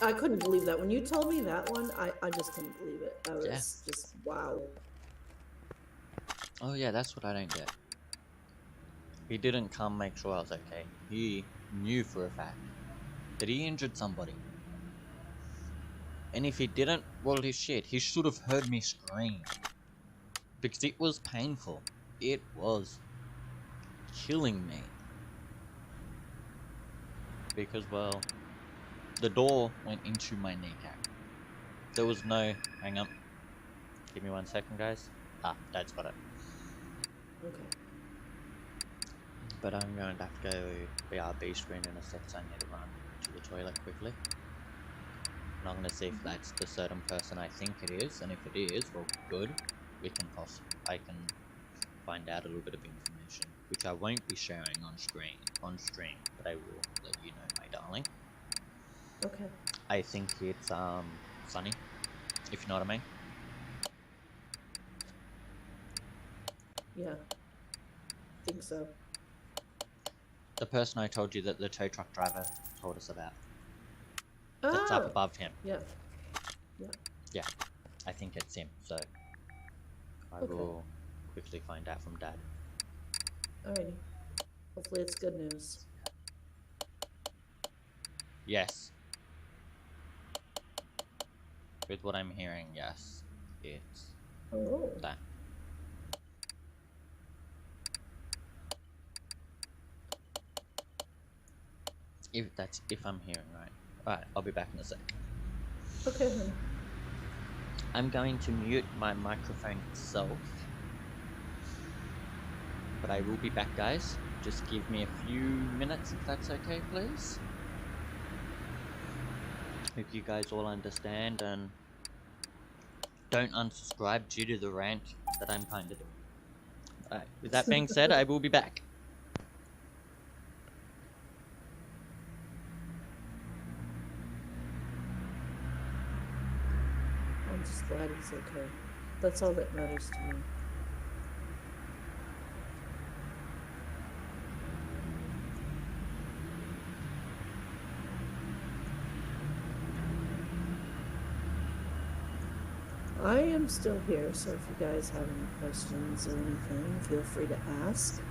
S2: I couldn't believe that. When you told me that one, I just couldn't believe it. I was just, wow.
S1: oh yeah, that's what I don't get. He didn't come make sure I was okay. He knew for a fact that he injured somebody. And if he didn't, well, his shit. He should have heard me scream. Because it was painful. It was killing me. Because, well, the door went into my kneecap. There was no... Hang on. Give me 1 second, guys. Ah, Dad's got it.
S2: Okay.
S1: But I'm going to have to go BRB screen in a sec, so I need to run to the toilet quickly. And I'm going to see if that's the certain person I think it is, and if it is, well, good. I can find out a little bit of information, which I won't be sharing on stream, but I will let you know, my darling.
S2: Okay.
S1: I think it's Sunny, if you know what I mean.
S2: Yeah. I think so.
S1: The person I told you that the tow truck driver told us about. That's up above him.
S2: Yeah. Yeah.
S1: Yeah, I think it's him, so I will quickly find out from Dad.
S2: Alrighty. Hopefully it's good news.
S1: Yes. With what I'm hearing, yes, it's that. If I'm hearing right. Alright, I'll be back in a sec.
S2: Okay, honey.
S1: I'm going to mute my microphone itself. But I will be back, guys. Just give me a few minutes if that's okay, please. Hope you guys all understand and don't unsubscribe due to the rant that I'm kind of doing. Alright, with that being said, I will be back.
S2: I'm just glad he's okay. That's all that matters to me. I am still here, so if you guys have any questions or anything, feel free to ask.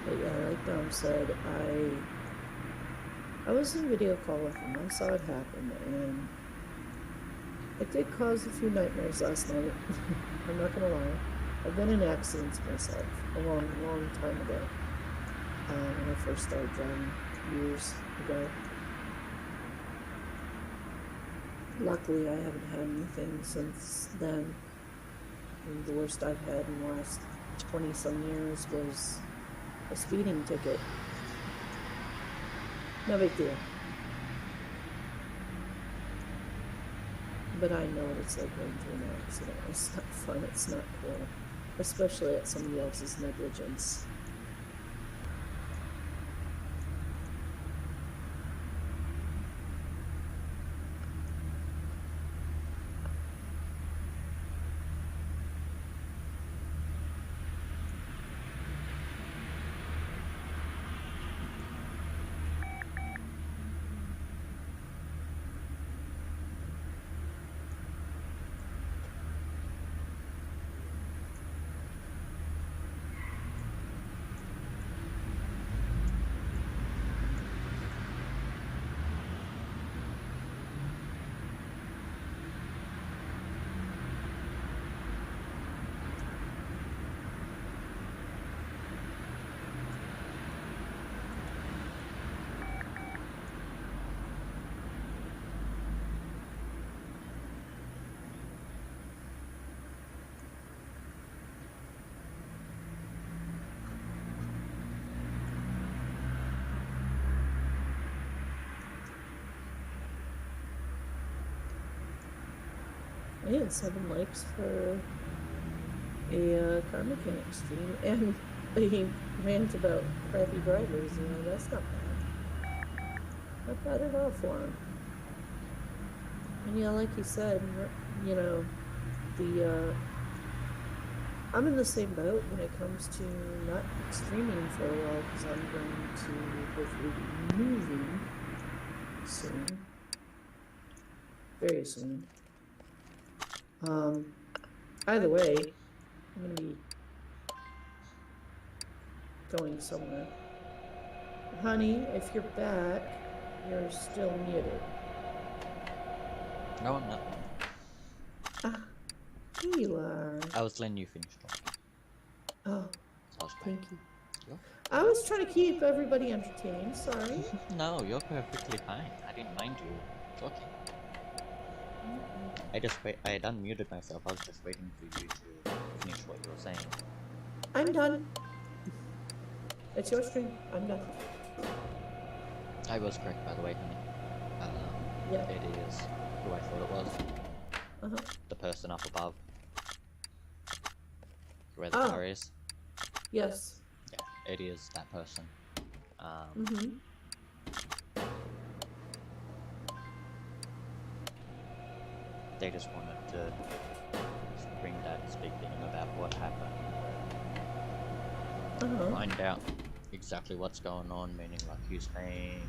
S2: But yeah, like Dom said, I was in video call with him. I saw it happen, and it did cause a few nightmares last night. I'm not gonna lie. I've been in accidents myself a long, long time ago. When I first started driving years ago. Luckily, I haven't had anything since then. And the worst I've had in the last 20-some years was a speeding ticket. No big deal. But I know what it's like going through an accident. It's not fun. It's not cool. Especially at somebody else's negligence. I had 7 likes for a car mechanic stream and a rant about crappy drivers. You know, that's not bad. Not bad at all for him. And yeah, like you said, you know, I'm in the same boat when it comes to not streaming for a while because I'm going to hopefully be moving soon. Very soon. Either way, I'm gonna be going somewhere. Honey, if you're back, you're still muted.
S1: No, I'm not.
S2: Ah, here you are.
S1: I was letting you finish talking.
S2: Oh,
S1: So
S2: thank you.
S1: Yep.
S2: I was trying to keep everybody entertained, sorry.
S1: No, you're perfectly fine. I didn't mind you talking. I had unmuted myself. I was just waiting for you to finish what you were saying.
S2: I'm done. It's your stream. I'm done.
S1: I was correct, by the way, honey.
S2: Yeah.
S1: It is who I thought it was.
S2: Uh-huh.
S1: The person up above. Where the car is.
S2: Yes.
S1: Yeah, it is that person. They just wanted to bring that big thing about what happened. Find out exactly what's going on, meaning like who's paying.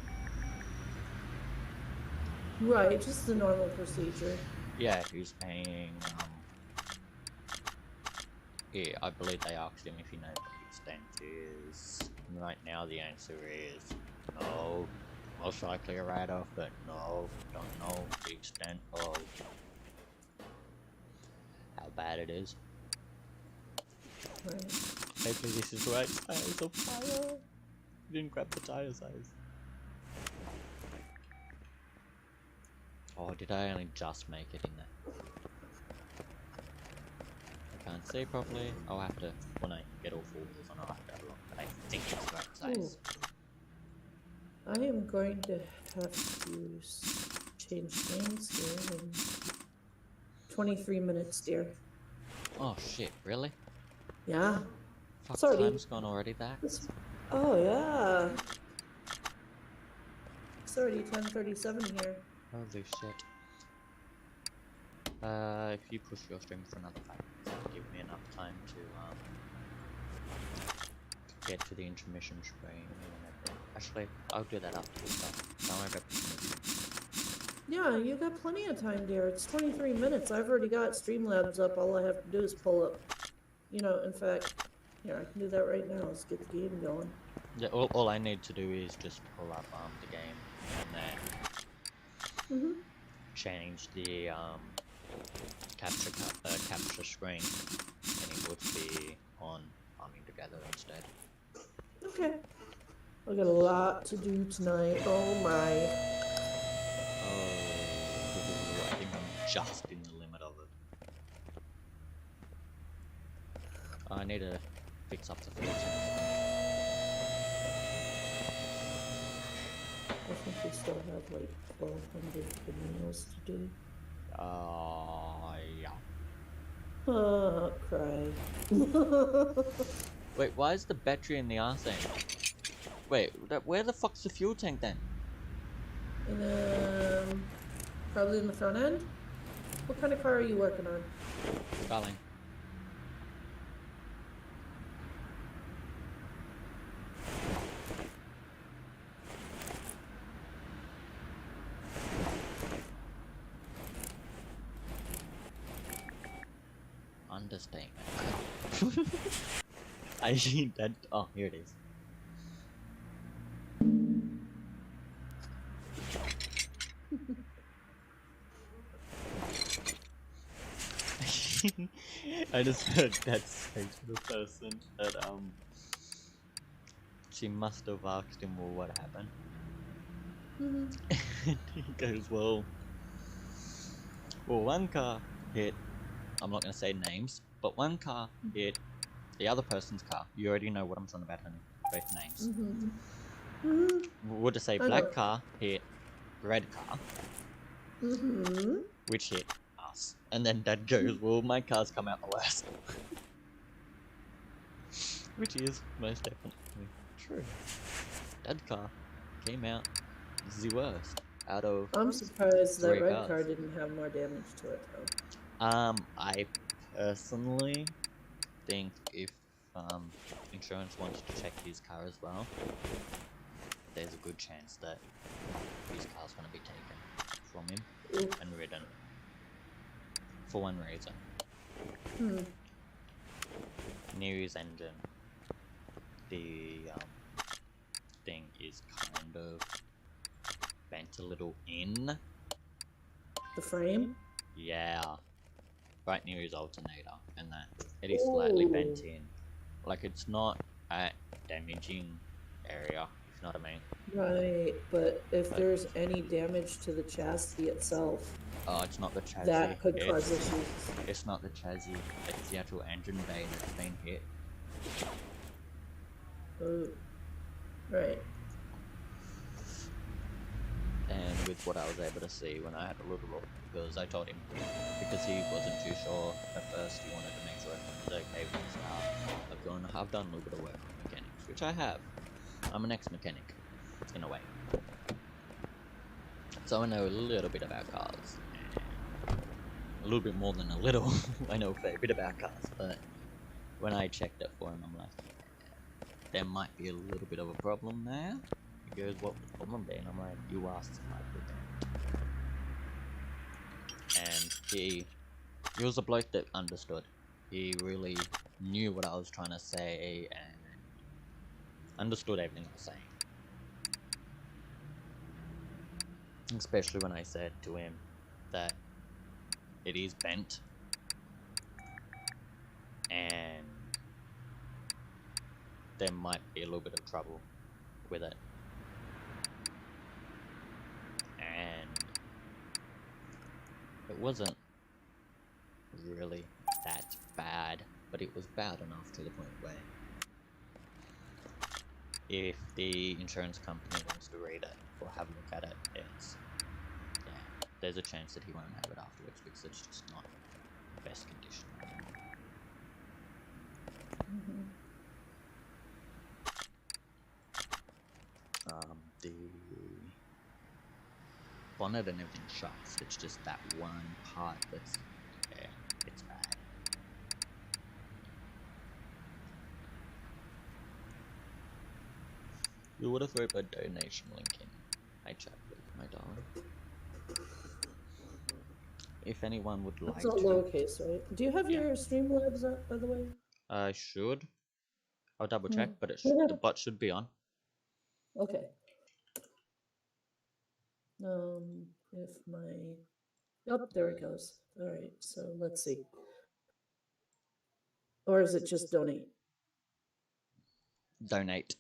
S2: Right, just the normal procedure.
S1: Yeah, who's paying. Yeah, I believe they asked him if he knows what the extent is. And right now the answer is no. Most likely a write-off, but no, don't know the extent of how bad it is.
S2: Right.
S1: Hopefully this is right size of tire. Didn't grab the tire size. Oh, did I only just make it in there? I can't see properly. I'll have to, when I get all 4 wheels on, I'll have to have a look. But I think it's right size.
S2: Ooh. I am going to have to change names here in 23 minutes, dear.
S1: Oh shit, really?
S2: Yeah.
S1: Fuck,
S2: Sorry.
S1: time's gone already that?
S2: Oh, yeah. It's already 10:37 here.
S1: Holy shit. If you push your stream for another 5 minutes, that'll give me enough time to get to the intermission screen. Actually, I'll do that after this stuff. Now I got
S2: Yeah, you got plenty of time, dear. It's 23 minutes. I've already got Streamlabs up. All I have to do is pull up. You know, in fact, Yeah, I can do that right now. Let's get the game going.
S1: Yeah, all I need to do is just pull up the game and then change the capture screen, and it would be on farming together instead.
S2: Okay. I got a lot to do tonight. Oh my.
S1: Oh, I think I'm just in the limit of it. I need to fix up the filters.
S2: I think we still have like 1,200 meals to do.
S1: Yeah.
S2: Cry.
S1: Wait, why is the battery in the R thing? Wait, where the fuck's the fuel tank then?
S2: Probably in the front end? What kind of car are you working on?
S1: Darling. Understatement. I see that. Oh, here it is. I just heard that say to the person that she must have asked him, well, what happened? And he goes, well, one car hit, I'm not going to say names, but one car hit the other person's car. You already know what I'm talking about, honey. Both names. We'll just say black car hit red car, which hit us. And then Dad goes, well, my car's come out the worst. Which is most definitely true. Dad's car came out the worst out of.
S2: I'm surprised that red
S1: cars.
S2: car didn't have more damage to it though.
S1: I personally think if insurance wants to check his car as well, there's a good chance that his car's going to be taken from him and ridden for one reason. Near his engine, the thing is kind of bent a little in.
S2: The frame?
S1: Yeah, right near his alternator, and that it is slightly bent in. Like, it's not a damaging area, if you know what I mean.
S2: Right, but if there's any damage to the chassis itself,
S1: oh, it's not the chassis.
S2: That could cause issues.
S1: It's not the chassis. It's the actual engine bay that's been hit.
S2: Right.
S1: And with what I was able to see when I had a little look, because I told him, because he wasn't too sure at first, he wanted to make sure everything was okay with his car. I've done a little bit of work on mechanics, which I have. I'm an ex-mechanic, in a way. So I know a little bit about cars. A little bit more than a little. I know a fair bit about cars, but when I checked it for him, I'm like, there might be a little bit of a problem there. He goes, what would the problem be? And I'm like, you asked somebody. And he was a bloke that understood. He really knew what I was trying to say and understood everything I was saying. Especially when I said to him that it is bent and there might be a little bit of trouble with it. And it wasn't really that bad, but it was bad enough to the point where if the insurance company wants to read it or have a look at it, there's a chance that he won't have it afterwards because it's just not the best condition anymore. The bonnet and everything shuts. It's just that one part that's, it's bad. You would have thrown a donation link in. I chat with my darling. If anyone would like
S2: it's all
S1: to.
S2: lowercase, right? Do you have your Streamlabs up, by the way?
S1: I should. I'll double check, but the bot should be on.
S2: Okay. If my... Oh, there it goes. All right, so let's see. Or is it just donate?
S1: Donate,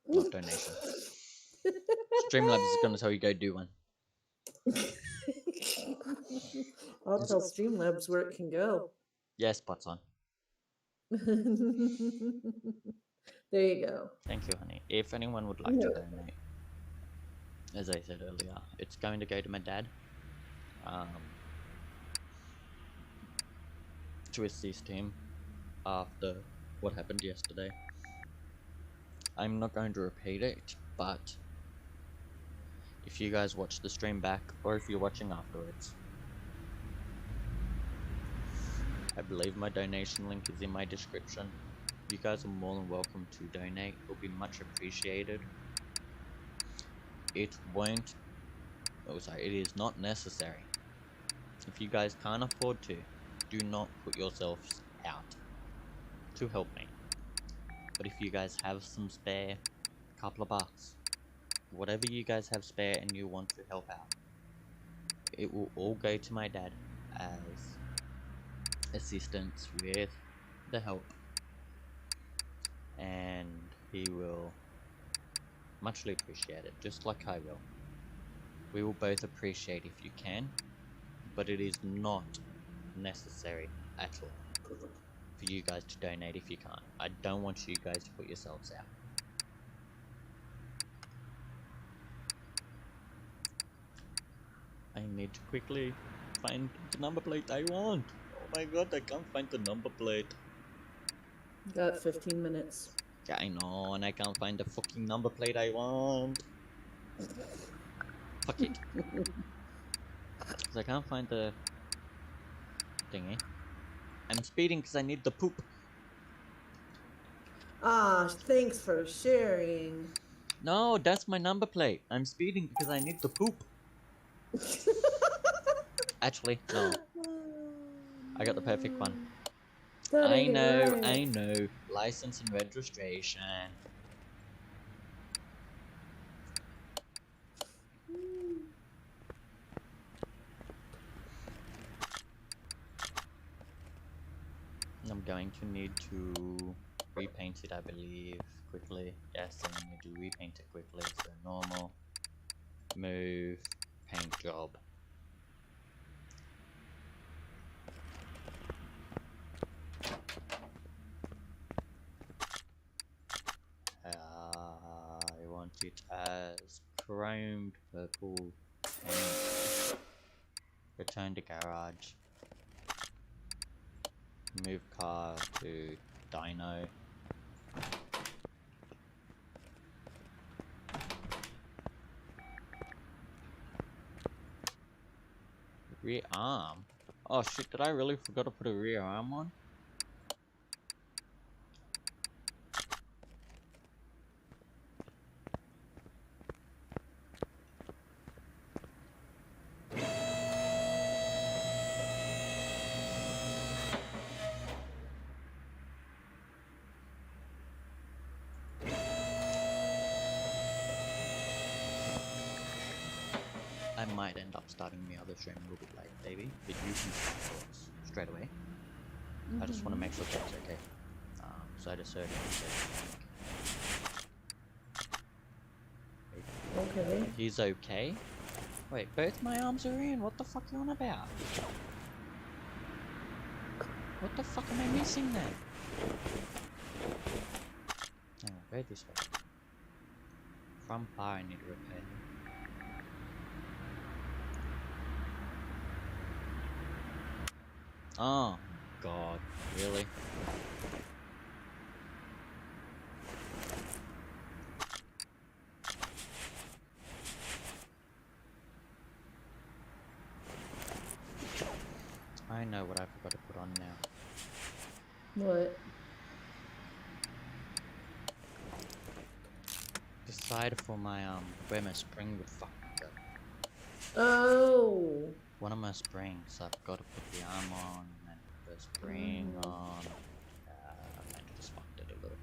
S1: not donation. Streamlabs is gonna tell you go do one.
S2: I'll tell Streamlabs where it can go.
S1: Yes, bot's on.
S2: There you go.
S1: Thank you, honey. If anyone would like to donate, as I said earlier, it's going to go to my dad. To assist him after what happened yesterday. I'm not going to repeat it, but if you guys watch the stream back, or if you're watching afterwards, I believe my donation link is in my description. You guys are more than welcome to donate. It'll be much appreciated. It is not necessary. If you guys can't afford to, do not put yourselves out to help me. But if you guys have some spare, couple of bucks, whatever you guys have spare and you want to help out, it will all go to my dad as assistance with the help, and he will muchly appreciate it, just like I will. We will both appreciate if you can, but it is not necessary at all for you guys to donate if you can't. I don't want you guys to put yourselves out. I need to quickly find the number plate I want. Oh my god, I can't find the number plate.
S2: Got 15 minutes.
S1: Yeah, I know, and I can't find the fucking number plate I want. Fuck it. Because I can't find the thingy. I'm speeding because I need the poop.
S2: Ah, thanks for sharing.
S1: No, that's my number plate. I'm speeding because I need the poop. Actually, no. I got the perfect one. I know. License and registration. I'm going to need to repaint it, I believe, quickly. Yes, I need to repaint it quickly. So normal, move, paint job. I want it as chromed purple paint. Return to garage. Move car to dyno. Rear arm? Oh shit, did I really forgot to put a rear arm on? I might end up starting the other stream a little bit late, baby, but you can start yours straight away. I just want to make sure that's okay. So I just heard
S2: Okay.
S1: he's okay. Wait, both my arms are in. What the fuck are you on about? What the fuck am I missing then? Oh, go this way. Front bar I need to repair. Oh, God, really? I know what I forgot to put on now.
S2: What?
S1: Decide for my, where my spring would fucking go.
S2: Oh.
S1: One of my springs, I've got to put the arm on, and then put the spring on. I just fucked it a little.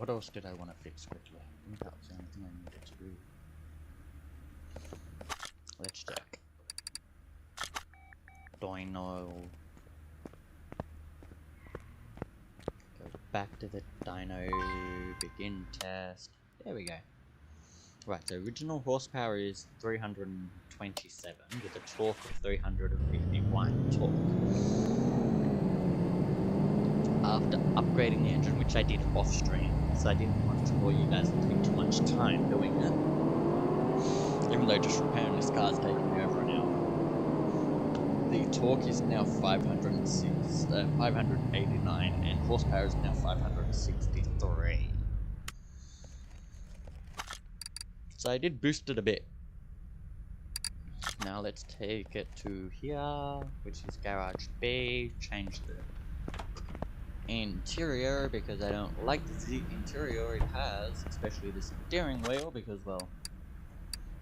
S1: What else did I want to fix quickly? I think that was the only thing I needed to do. Let's check. Dyno. Go back to the dyno. Begin test. There we go. Right, so original horsepower is 327 with a torque of 351 torque. After upgrading the engine, which I did off stream, so I didn't want to bore you guys and take too much time doing it. Even though just repairing this car is taking me over an hour. The torque is now 589, and horsepower is now 563. So I did boost it a bit. Now let's take it to here, which is garage B, change the interior because I don't like the interior it has, especially the steering wheel because, well,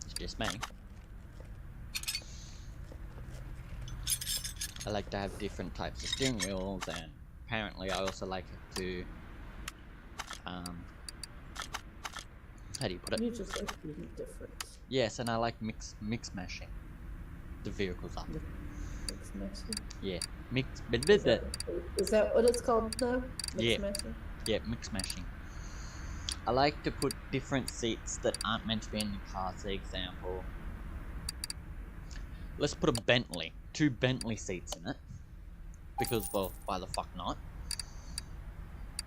S1: it's just me. I like to have different types of steering wheels, and apparently I also like it to, how do you put it?
S2: You just like being different.
S1: Yes, and I like mix mashing the vehicles up.
S2: Mix mashing?
S1: Yeah,
S2: Is that what it's called now? Mix mashing?
S1: Yeah, mix mashing. I like to put different seats that aren't meant to be in the car. For example, let's put a Bentley, 2 Bentley seats in it, because, well, why the fuck not?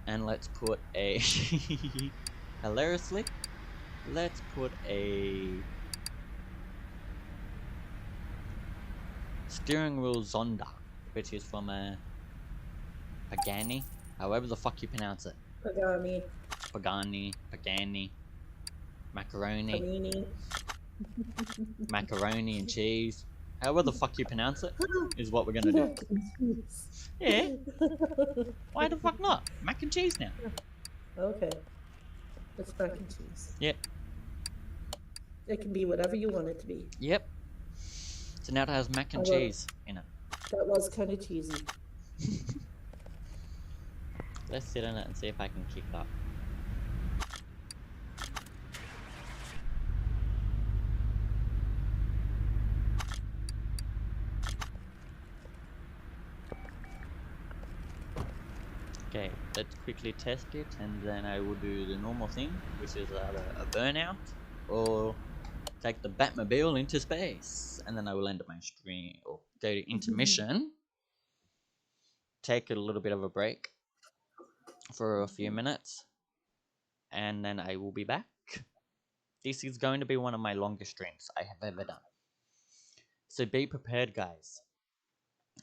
S1: And let's put a hilariously, let's put a steering wheel Zonda, which is from a Pagani, however the fuck you pronounce it. Pagani, macaroni,
S2: Panini.
S1: macaroni and cheese. However the fuck you pronounce it is what we're gonna do. Yeah. Why the fuck not? Mac and cheese now.
S2: Okay. It's mac and cheese.
S1: Yep.
S2: It can be whatever you want it to be.
S1: Yep. So now it has mac and cheese in it.
S2: That was kind of cheesy.
S1: Let's sit in it and see if I can kick it up. Okay, let's quickly test it, and then I will do the normal thing, which is either a burnout or take the Batmobile into space, and then I will end my stream or go to intermission, take a little bit of a break for a few minutes, and then I will be back. This is going to be one of my longest streams I have ever done, so be prepared, guys.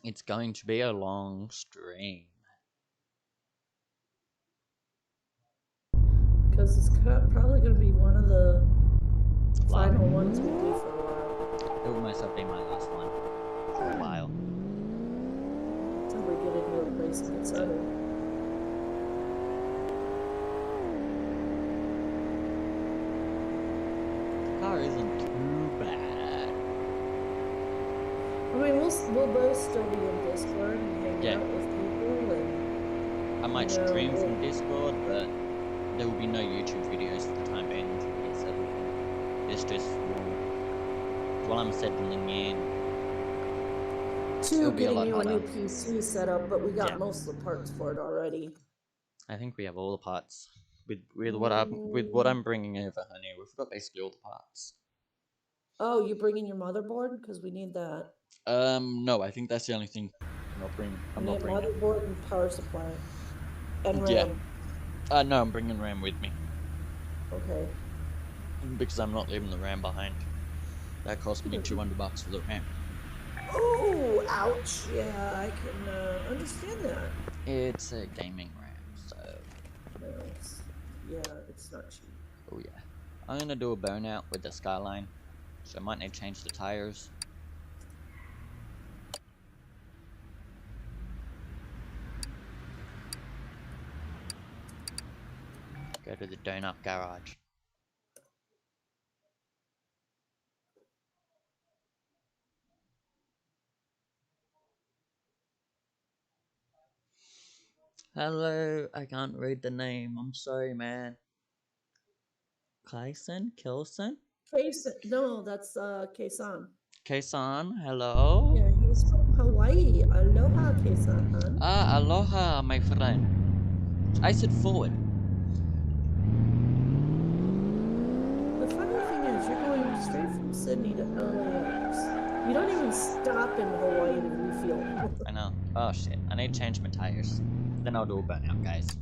S1: It's going to be a long stream.
S2: Because it's probably going to be one of the final ones we do for a while.
S1: It will most have been my last one for a while.
S2: Until we get into a place and get settled.
S1: The car isn't too bad.
S2: I mean, we'll both still be in Discord and hang out with people, and
S1: I might stream from Discord, but there will be no YouTube videos for the time being until we get settled. It's just while I'm settling in.
S2: To getting you a new PC set up, but we got most of the parts for it already.
S1: I think we have all the parts. With what I'm bringing over, honey, we've got basically all the parts.
S2: Oh, you bringing your motherboard? Because we need that.
S1: No, I think that's the only thing I'm not bringing.
S2: Motherboard and power supply. And RAM.
S1: Yeah. No, I'm bringing RAM with me.
S2: Okay.
S1: Because I'm not leaving the RAM behind. That cost me $200 for the RAM.
S2: Oh, ouch. Yeah, I can understand that.
S1: It's a gaming RAM, so...
S2: No, it's not cheap.
S1: Oh yeah. I'm gonna do a burnout with the Skyline, so I might need to change the tires. Go to the donut garage. Hello, I can't read the name. I'm sorry, man. Kaisen? Kilson?
S2: No, that's Keisan.
S1: Keisan, hello?
S2: Yeah, he's from Hawaii. Aloha, Keisan.
S1: Ah, aloha, my friend. I said forward.
S2: The funny thing is, you're going straight from Sydney to LAX. You don't even stop in Hawaii to refuel.
S1: I know. Oh shit, I need to change my tires. Then I'll do a burnout, guys.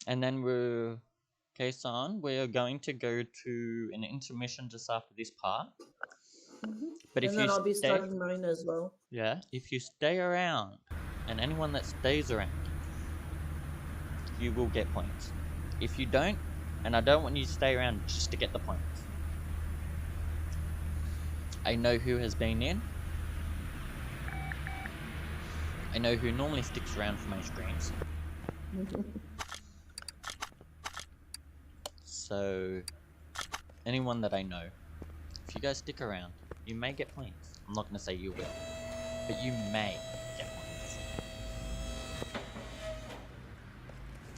S1: And then we're... Keisan, we're going to go to an intermission just after this part. But if
S2: And
S1: you
S2: then I'll be
S1: stay...
S2: starting mine as well.
S1: Yeah, if you stay around, and anyone that stays around, you will get points. If you don't, and I don't want you to stay around just to get the points. I know who has been in. I know who normally sticks around for my streams. So, anyone that I know, if you guys stick around, you may get points. I'm not going to say you will, but you may get points.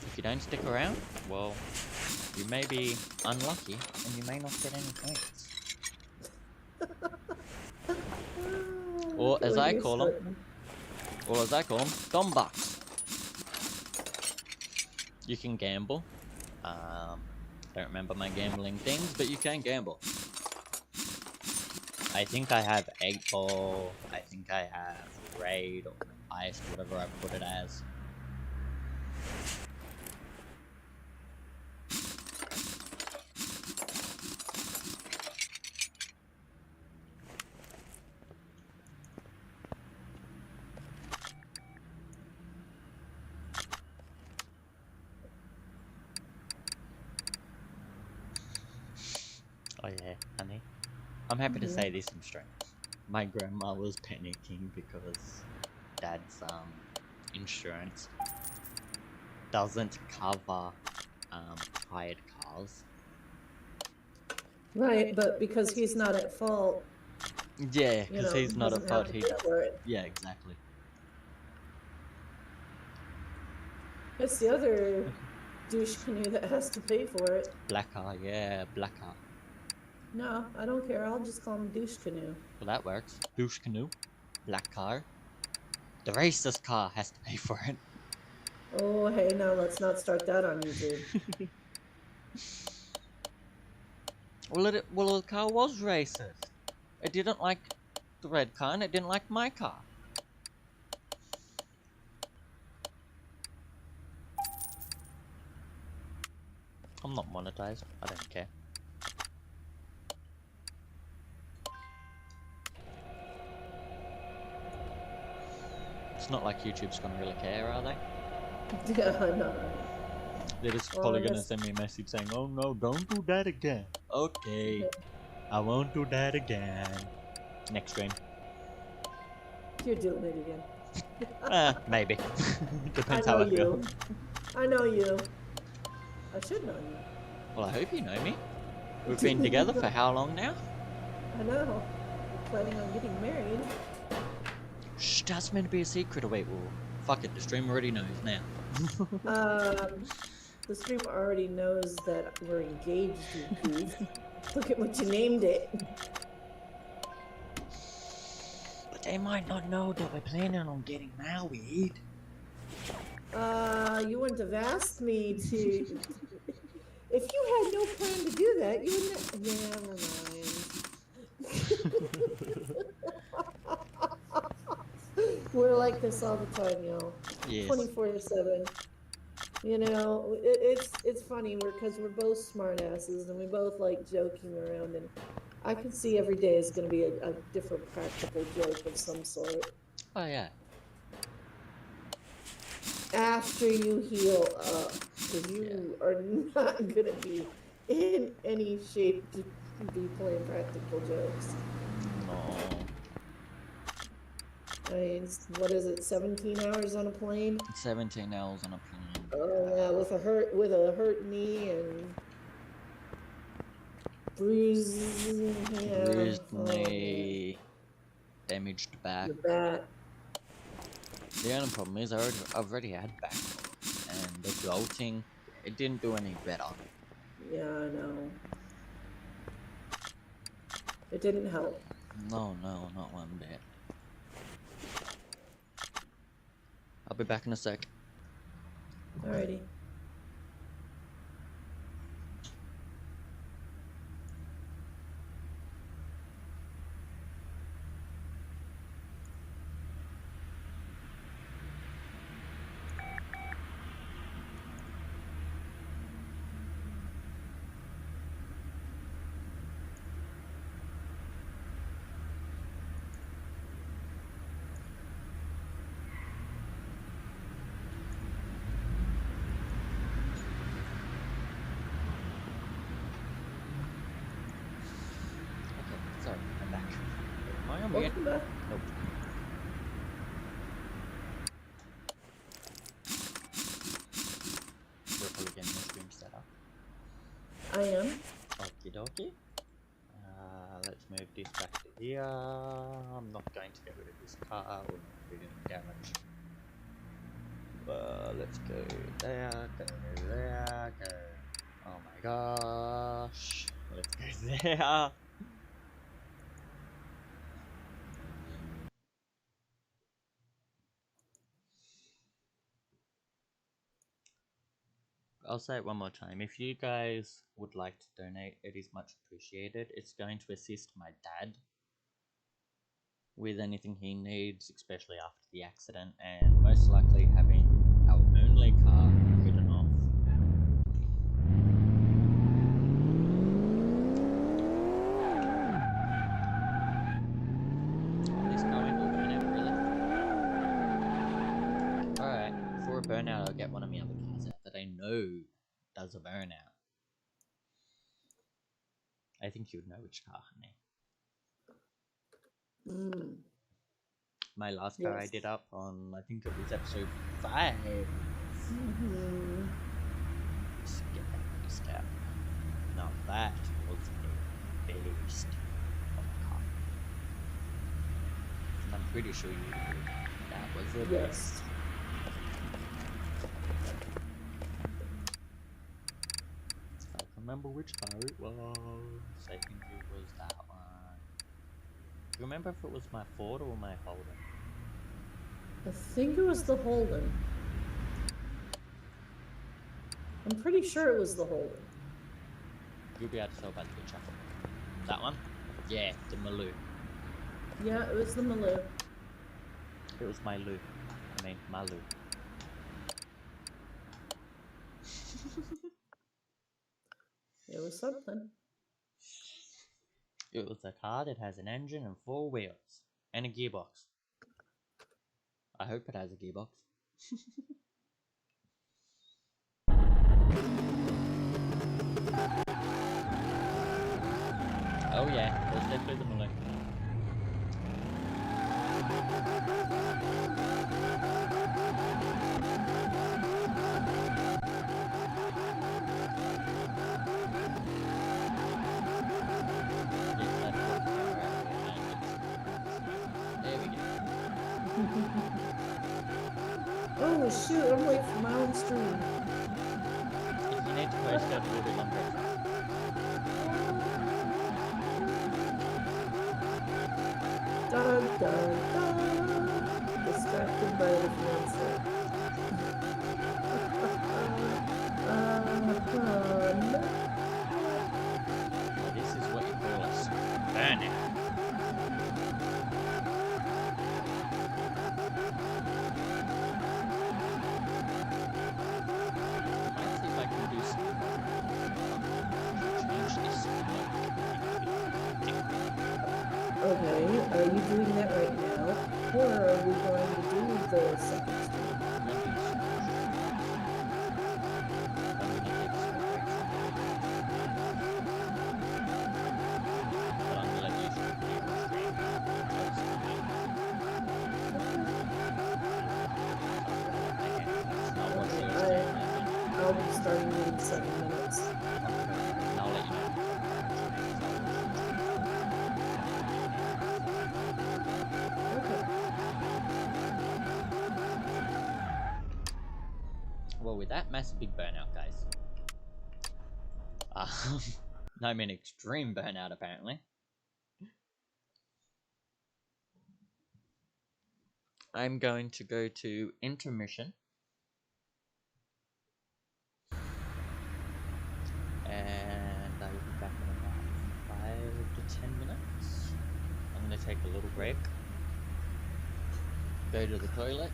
S1: If you don't stick around, well, you may be unlucky and you may not get any points. Or as I call them, Dombucks. You can gamble. Don't remember my gambling things, but you can gamble. I think I have 8 ball. I think I have raid or ice, whatever I put it as. Oh yeah, honey. I'm happy to say this in stream. My grandma was panicking because dad's insurance doesn't cover hired cars.
S2: Right, but because he's not at fault.
S1: Yeah, because he's not at fault. Yeah, exactly.
S2: It's the other douche canoe that has to pay for it.
S1: Black car, yeah, black car.
S2: No, I don't care. I'll just call him douche canoe.
S1: Well, that works. Douche canoe, black car. The racist car has to pay for it.
S2: Oh, hey, now let's not start that on YouTube.
S1: Well, the car was racist. It didn't like the red car, and it didn't like my car. I'm not monetized. I don't care. It's not like YouTube's gonna really care, are they?
S2: Yeah, I know.
S1: They're just probably gonna send me a message saying, "Oh no, don't do that again." Okay, I won't do that again. Next stream.
S2: You're doing it again.
S1: Maybe. Depends how I feel.
S2: I know you. I should know you.
S1: Well, I hope you know me. We've been together for how long now?
S2: I know. We're planning on getting married.
S1: Shh, that's meant to be a secret. Oh, wait, well, fuck it. The stream already knows now.
S2: The stream already knows that we're engaged, you goof. Look at what you named it.
S1: But they might not know that we're planning on getting married.
S2: You wouldn't have asked me to. If you had no plan to do that, you wouldn't. Yeah, never mind. We're like this all the time, y'all.
S1: Yes.
S2: 24/7. You know, it's funny because we're both smart asses and we both like joking around, and I can see every day is going to be a different practical joke of some sort.
S1: Oh yeah.
S2: After you heal up, because you are not going to be in any shape to be playing practical jokes.
S1: No.
S2: I mean, what is it? 17 hours on a plane?
S1: 17 hours on a plane.
S2: Oh yeah, with a hurt knee and bruised
S1: knee, damaged back.
S2: Your back.
S1: The only problem is I've already had backlog, and the jolting, it didn't do any better.
S2: Yeah, I know. It didn't help.
S1: No, not one bit. I'll be back in a sec.
S2: Alrighty.
S1: Okay, so I'm back. Am I on mute?
S2: Welcome back.
S1: Nope. You're probably getting the stream set up.
S2: I am.
S1: Okie dokie. Let's move this back to here. I'm not going to get rid of this car, we're not going to do any damage. Let's go there, go there, go. Oh my gosh. Let's go there. I'll say it one more time. If you guys would like to donate, it is much appreciated. It's going to assist my dad with anything he needs, especially after the accident, and most likely having our only car written off. Oh, this car ain't moving out, really? Alright, for a burnout, I'll get one of my other cars out that I know does a burnout. I think you'd know which car, honey. My last car I
S2: Yes.
S1: did up on, I think it was episode 5. Let's get that beast out. Now that was a beast of a car. And I'm pretty sure you agree. That was a
S2: Yes.
S1: beast. If I can remember which car it was, I think it was that one. Do you remember if it was my Ford or my Holden?
S2: I think it was the Holden. I'm pretty sure it was the Holden.
S1: You'll be able to tell by the picture. That one? Yeah, the Maloo.
S2: Yeah, it was the Maloo.
S1: It was my Lou. I mean, Maloo.
S2: It was something.
S1: It was a car that has an engine and 4 wheels. And a gearbox. I hope it has a gearbox. Oh yeah, it was definitely the Maloo. There we go.
S2: Oh shoot, I'm late for my own stream.
S1: If you need to post it a little bit longer.
S2: Dun, dun, dun. Distracted by the fiance. No.
S1: Well, this is what you call a burnout. Might see if I can do some change this.
S2: Okay, are you doing that right now? Or are we going to do the second stream? I'll be starting in 7 minutes.
S1: And I'll let you know.
S2: Okay.
S1: with that massive big burnout, guys. No, I mean extreme burnout, apparently. I'm going to go to intermission. And I will be back in about 5 to 10 minutes. I'm going to take a little break, go to the toilet,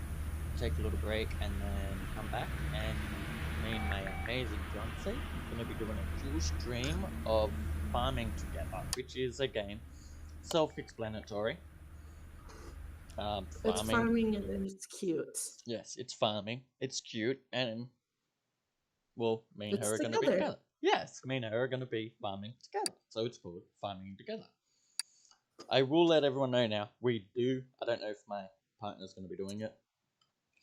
S1: take a little break, and then come back. And me and my amazing fiance are going to be doing a dual stream of farming together, which is, again, self-explanatory.
S2: It's
S1: Farming.
S2: farming and it's cute.
S1: Yes, it's farming. It's cute, and well, me and
S2: It's
S1: her are going to be
S2: together.
S1: together. Yes, me and her are going to be farming together. So it's called farming together. I will let everyone know now. We do. I don't know if my partner's going to be doing it.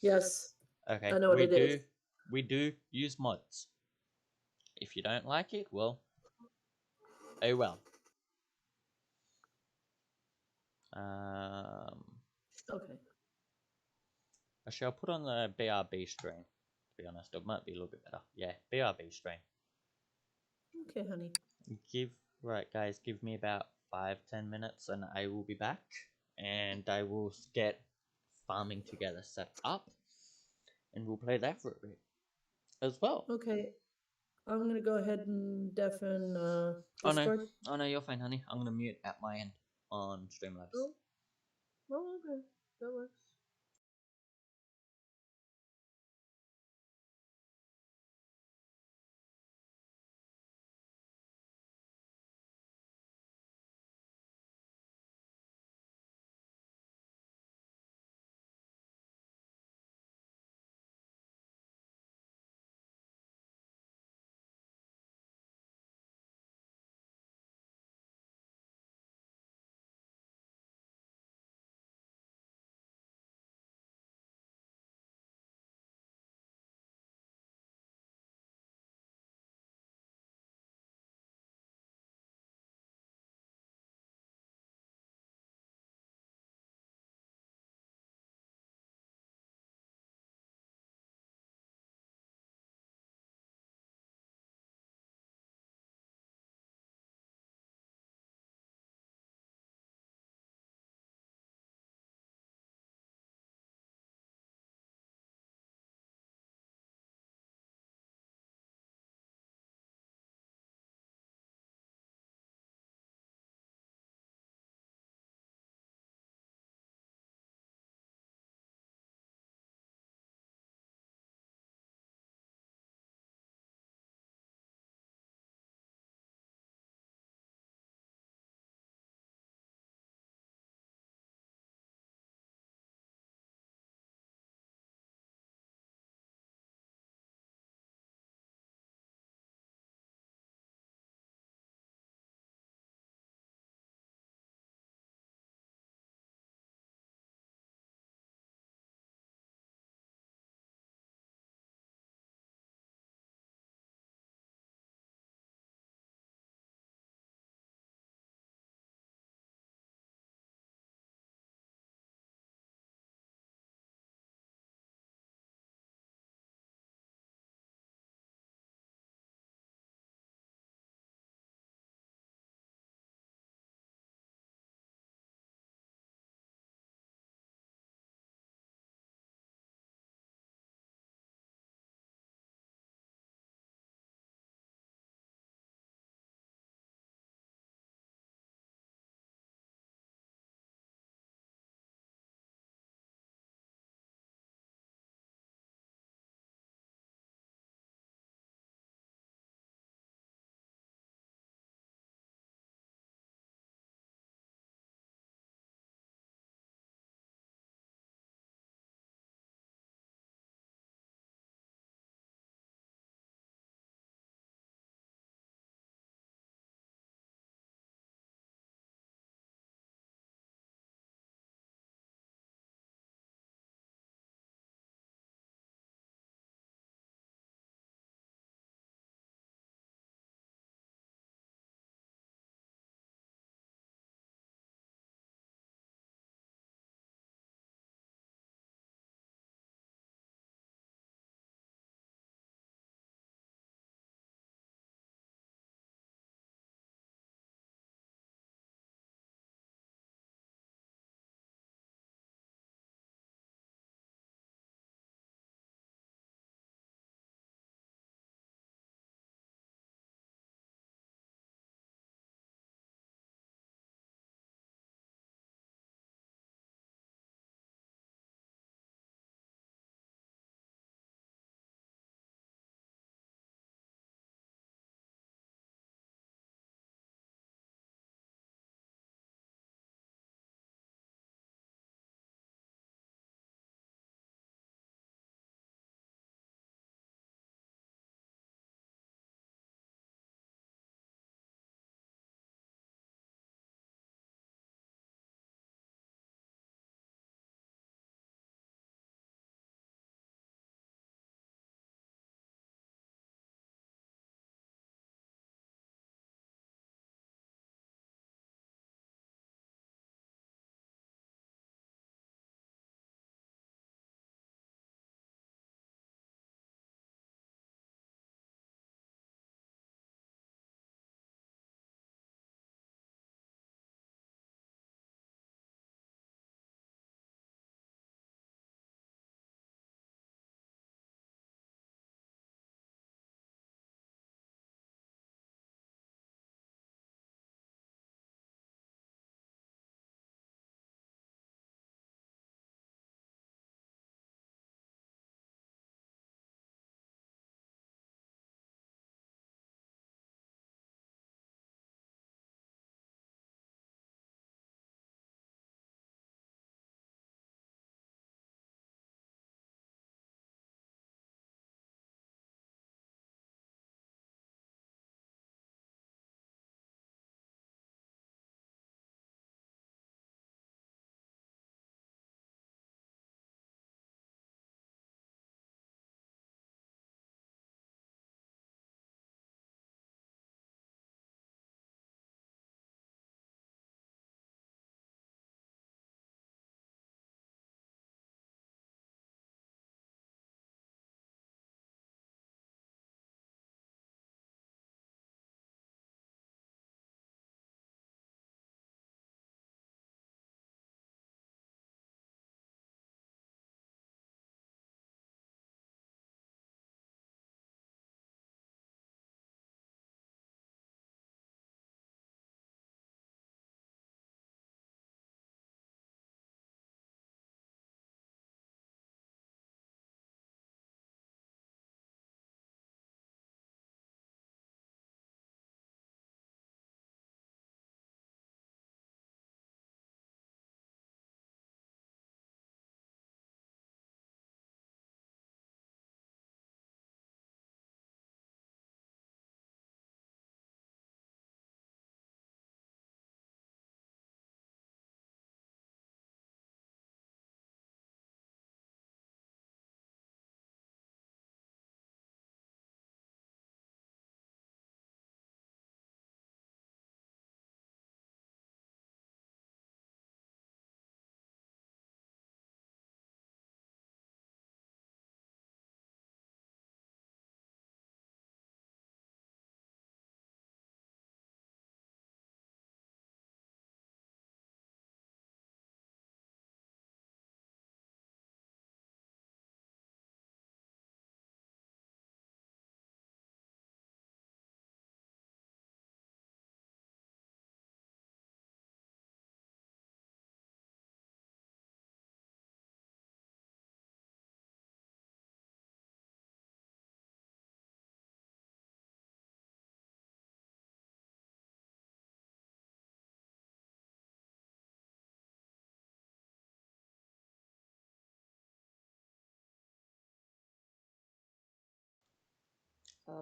S2: Yes.
S1: Okay.
S2: I know what it is.
S1: We do use mods. If you don't like it, well, oh well.
S2: Okay.
S1: Actually, I'll put on the BRB stream. To be honest, it might be a little bit better. Yeah, BRB stream.
S2: Okay, honey.
S1: Right, guys. Give me about 5-10 minutes, and I will be back. And I will get farming together set up, and we'll play that for a bit as well.
S2: Okay. I'm gonna go ahead and deafen
S1: Oh no,
S2: Discord.
S1: oh no, you're fine, honey. I'm gonna mute at my end on Streamlabs.
S2: Oh, okay. That works.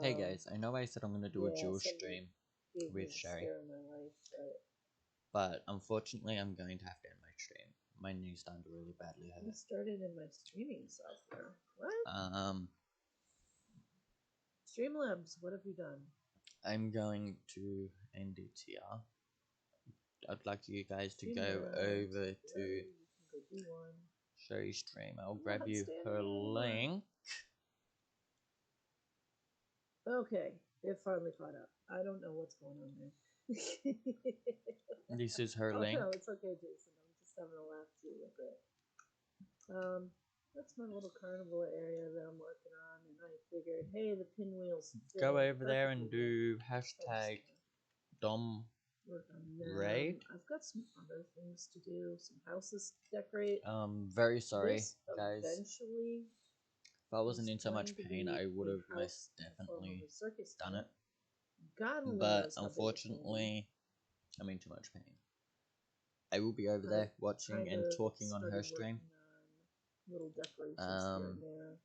S1: Hey guys, I know I said I'm gonna do a dual
S2: somebody
S1: stream
S2: gave me
S1: with
S2: a
S1: Sherry,
S2: scare in my life,
S1: but unfortunately I'm going to have to end my stream. My knee's starting to really badly
S2: you
S1: hurt.
S2: started in my streaming software. What? Streamlabs, what have you done?
S1: I'm going to end it here. I'd like you guys to go
S2: Streamlabs,
S1: over to
S2: you can go do one.
S1: Sherry's stream. I'll
S2: I'm
S1: grab
S2: not
S1: you
S2: standing
S1: her
S2: anymore.
S1: link.
S2: Okay, it finally caught up. I don't know what's going on there.
S1: This is her
S2: Oh
S1: link.
S2: no, it's okay, Jason. I'm just having a laugh too with it. That's my little carnival area that I'm working on, and I figured, hey, the pinwheels fit
S1: Go
S2: in
S1: over there and
S2: perfectly
S1: do
S2: with it. So I'm
S1: hashtag
S2: just
S1: Dom
S2: gonna work on them.
S1: Raid.
S2: I've got some other things to do, some houses to decorate.
S1: Very sorry,
S2: This
S1: guys.
S2: eventually
S1: If I wasn't
S2: is
S1: in so much
S2: going to
S1: pain,
S2: be
S1: I would
S2: a
S1: have
S2: house
S1: most
S2: in the form of
S1: definitely
S2: a circus
S1: done
S2: tent.
S1: it.
S2: God only
S1: But
S2: knows how big it's gonna be.
S1: unfortunately, I'm in too much pain. I will be over
S2: I've
S1: there watching and
S2: kind of
S1: talking on her
S2: started
S1: stream.
S2: working on little decorations here and there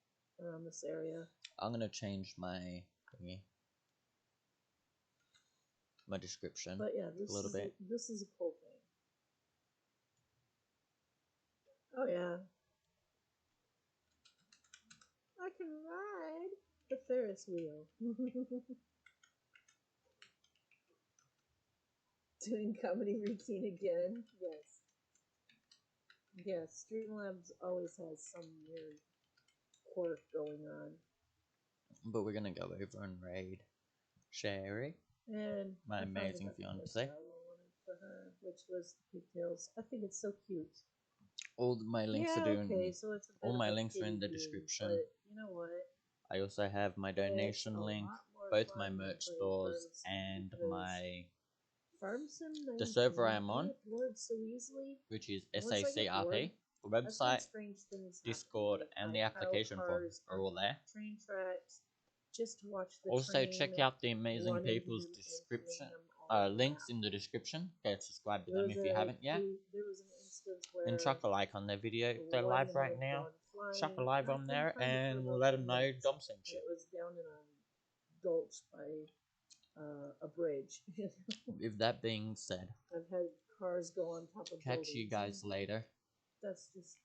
S2: around this area.
S1: I'm gonna change my thingy, my description
S2: But yeah,
S1: a little bit.
S2: this is a cool thing. Oh yeah, I can ride the Ferris wheel. Doing comedy routine again. Yes. Yes, Streamlabs always has some weird quirk going on.
S1: But we're gonna go over and raid Sherry,
S2: And
S1: my
S2: I
S1: amazing
S2: got the
S1: fiance.
S2: hairstyle I wanted for her, which was the pigtails. I think it's so cute.
S1: All my links
S2: Yeah,
S1: are doing.
S2: okay, so it's a bit
S1: All
S2: of
S1: my
S2: a
S1: links are in
S2: kiddie
S1: the
S2: game,
S1: description.
S2: but you know what?
S1: I also have my
S2: It's
S1: donation
S2: a
S1: link,
S2: lot more
S1: both
S2: fun
S1: my
S2: than
S1: merch
S2: playing
S1: stores,
S2: Farm Sim
S1: and
S2: because
S1: my
S2: Farm Sim 19,
S1: the server I'm on,
S2: I get bored so easily.
S1: which is
S2: Once I get bored,
S1: SACRP. The
S2: I've had
S1: website,
S2: strange things happen.
S1: Discord,
S2: Like
S1: and
S2: I
S1: the
S2: pile
S1: application form
S2: cars
S1: are all
S2: onto
S1: there.
S2: train tracks just to watch the
S1: Also,
S2: train
S1: check out the amazing
S2: run into
S1: people's
S2: them and hitting
S1: description,
S2: them all
S1: links in the description. Go subscribe to
S2: There
S1: them
S2: was
S1: if you haven't yet.
S2: there was an instance
S1: And
S2: where
S1: chuck a like on their video. If they're
S2: one
S1: live right
S2: had
S1: now,
S2: gone flying,
S1: chuck a live
S2: and I
S1: on
S2: couldn't
S1: there
S2: find it for
S1: and
S2: about
S1: let
S2: 10
S1: them know
S2: minutes.
S1: Dom sent
S2: And
S1: you.
S2: it was down in a gulch by a bridge.
S1: With that being said,
S2: I've had cars go on top of
S1: catch you
S2: buildings,
S1: guys later.
S2: That's just,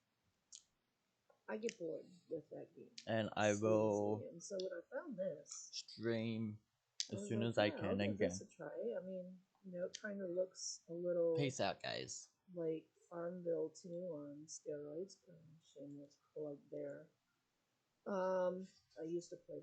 S2: I get bored with that game.
S1: And I
S2: so
S1: will
S2: easily. And so when I found this,
S1: stream
S2: I
S1: as
S2: was
S1: soon
S2: like,
S1: as I
S2: yeah, I'll
S1: can
S2: give
S1: again.
S2: this a try. I mean, it kind of looks a little
S1: Peace out, guys.
S2: like Farmville 2 on steroids. Shameless plug there. I used to play that.